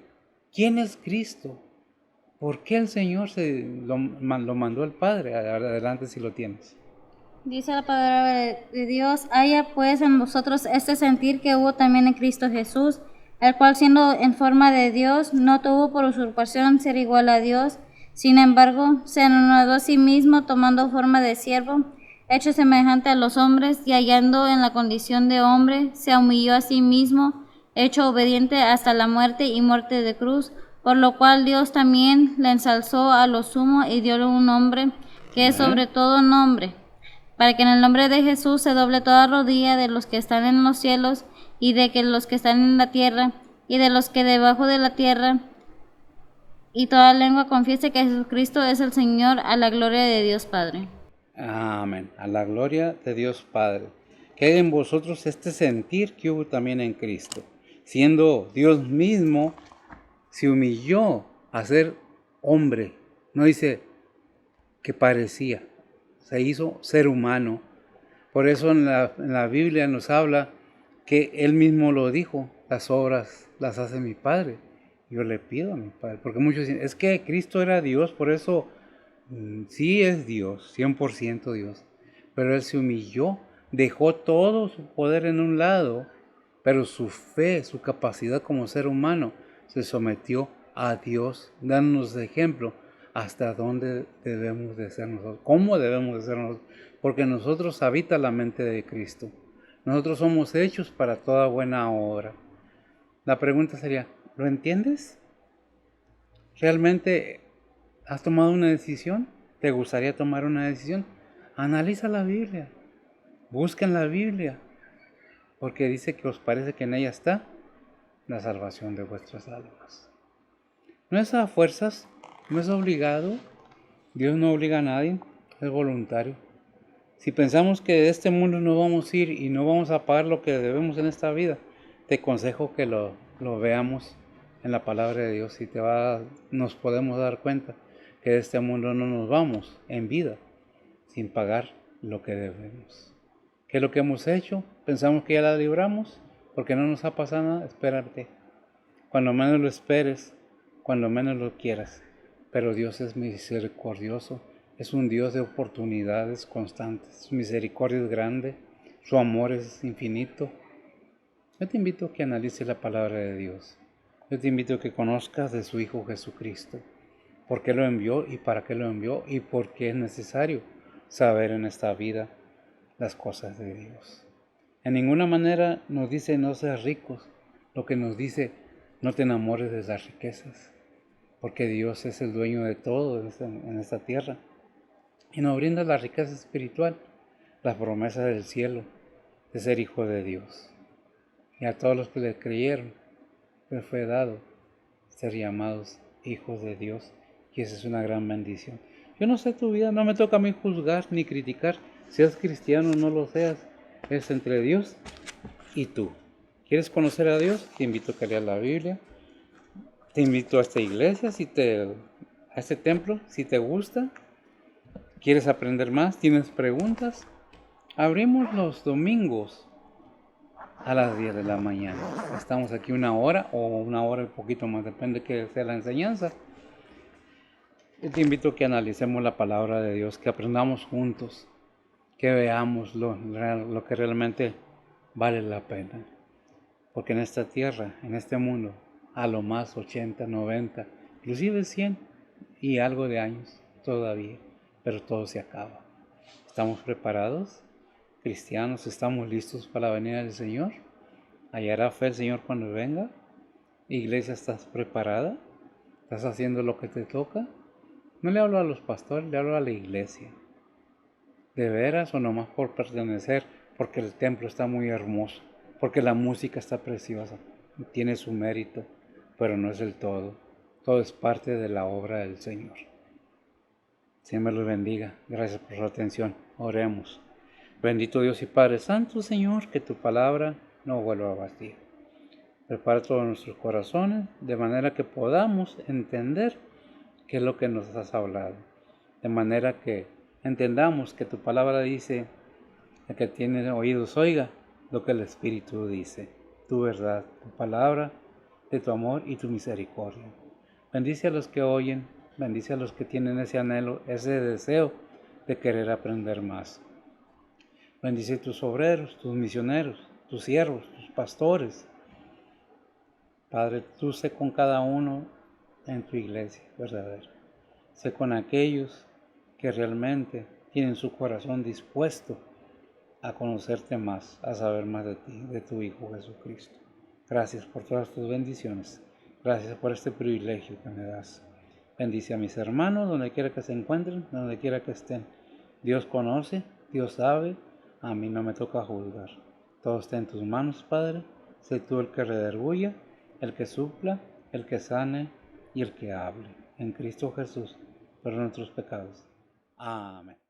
quién es Cristo, por qué el Señor lo mandó el Padre. Adelante si lo tienes. Dice la palabra de Dios, haya pues en vosotros este sentir que hubo también en Cristo Jesús, el cual siendo en forma de Dios, no tuvo por usurpación ser igual a Dios, sin embargo, se anonadó a sí mismo, tomando forma de siervo, hecho semejante a los hombres, y hallando en la condición de hombre, se humilló a sí mismo, hecho obediente hasta la muerte y muerte de cruz, por lo cual Dios también le ensalzó a lo sumo y diole un nombre que es sobre todo nombre, para que en el nombre de Jesús se doble toda rodilla de los que están en los cielos y de que los que están en la tierra y de los que debajo de la tierra, y toda lengua confiese que Jesucristo es el Señor, a la gloria de Dios Padre. Amén. A la gloria de Dios Padre. Que haya en vosotros este sentir que hubo también en Cristo. Siendo Dios mismo, se humilló a ser hombre. No dice que parecía. Se hizo ser humano. Por eso en la Biblia nos habla que Él mismo lo dijo. Las obras las hace mi Padre. Yo le pido a mi Padre. Porque muchos dicen, es que Cristo era Dios, por eso sí es Dios, 100% Dios, pero Él se humilló, dejó todo su poder en un lado, pero su fe, su capacidad como ser humano, se sometió a Dios, dándonos de ejemplo hasta dónde debemos de ser nosotros, cómo debemos de ser nosotros, porque nosotros habita la mente de Cristo. Nosotros somos hechos para toda buena obra. La pregunta sería, ¿lo entiendes? ¿Realmente has tomado una decisión? ¿Te gustaría tomar una decisión? Analiza la Biblia, busca en la Biblia, porque dice que os parece que en ella está la salvación de vuestras almas. No es a fuerzas, no es obligado, Dios no obliga a nadie, es voluntario. Si pensamos que de este mundo no vamos a ir y no vamos a pagar lo que debemos en esta vida, te aconsejo que lo veamos en la palabra de Dios y nos podemos dar cuenta que de este mundo no nos vamos en vida sin pagar lo que debemos. ¿Qué es lo que hemos hecho? Pensamos que ya la libramos porque no nos ha pasado nada. Espérate. Cuando menos lo esperes, cuando menos lo quieras. Pero Dios es misericordioso, es un Dios de oportunidades constantes. Su misericordia es grande, su amor es infinito. Yo te invito a que analices la palabra de Dios. Yo te invito a que conozcas de su Hijo Jesucristo. ¿Por qué lo envió y para qué lo envió? Y por qué es necesario saber en esta vida las cosas de Dios. En ninguna manera nos dice no seas ricos. Lo que nos dice, no te enamores de las riquezas, porque Dios es el dueño de todo en esta tierra. Y nos brinda la riqueza espiritual, la promesa del cielo, de ser hijo de Dios. Y a todos los que le creyeron, les fue dado ser llamados hijos de Dios. Y esa es una gran bendición. Yo no sé tu vida, no me toca a mí juzgar ni criticar. Seas cristiano o no lo seas, es entre Dios y tú. ¿Quieres conocer a Dios? Te invito a que leas la Biblia. Te invito a esta iglesia, a este templo, si te gusta. ¿Quieres aprender más? ¿Tienes preguntas? Abrimos los domingos a las 10 de la mañana. Estamos aquí una hora o una hora y poquito más, depende de que sea la enseñanza. Yo te invito a que analicemos la palabra de Dios, que aprendamos juntos, que veamos lo que realmente vale la pena. Porque en esta tierra, en este mundo, a lo más 80, 90, inclusive 100 y algo de años todavía, pero todo se acaba. ¿Estamos preparados? Cristianos, ¿estamos listos para la venida del Señor? ¿Hallará fe el Señor cuando venga? Iglesia, ¿estás preparada? ¿Estás haciendo lo que te toca? No le hablo a los pastores, le hablo a la iglesia. ¿De veras o nomás por pertenecer? Porque el templo está muy hermoso, porque la música está preciosa, tiene su mérito, pero no es el todo. Todo es parte de la obra del Señor. Señor me los bendiga. Gracias por su atención. Oremos. Bendito Dios y Padre Santo, Señor, que tu palabra no vuelva vacía. Prepara todos nuestros corazones de manera que podamos entender qué es lo que nos has hablado. De manera que entendamos que tu palabra dice, el que tiene oídos oiga lo que el Espíritu dice. Tu verdad, tu palabra, de tu amor y tu misericordia. Bendice a los que oyen, bendice a los que tienen ese anhelo, ese deseo de querer aprender más. Bendice a tus obreros, tus misioneros, tus siervos, tus pastores. Padre, tú sé con cada uno en tu iglesia verdadera. Sé con aquellos que realmente tienen su corazón dispuesto a conocerte más, a saber más de ti, de tu Hijo Jesucristo. Gracias por todas tus bendiciones. Gracias por este privilegio que me das. Bendice a mis hermanos donde quiera que se encuentren, donde quiera que estén. Dios conoce, Dios sabe, a mí no me toca juzgar. Todo está en tus manos, Padre. Sé tú el que redarguya, el que supla, el que sane y el que hable. En Cristo Jesús, por nuestros pecados. Amén.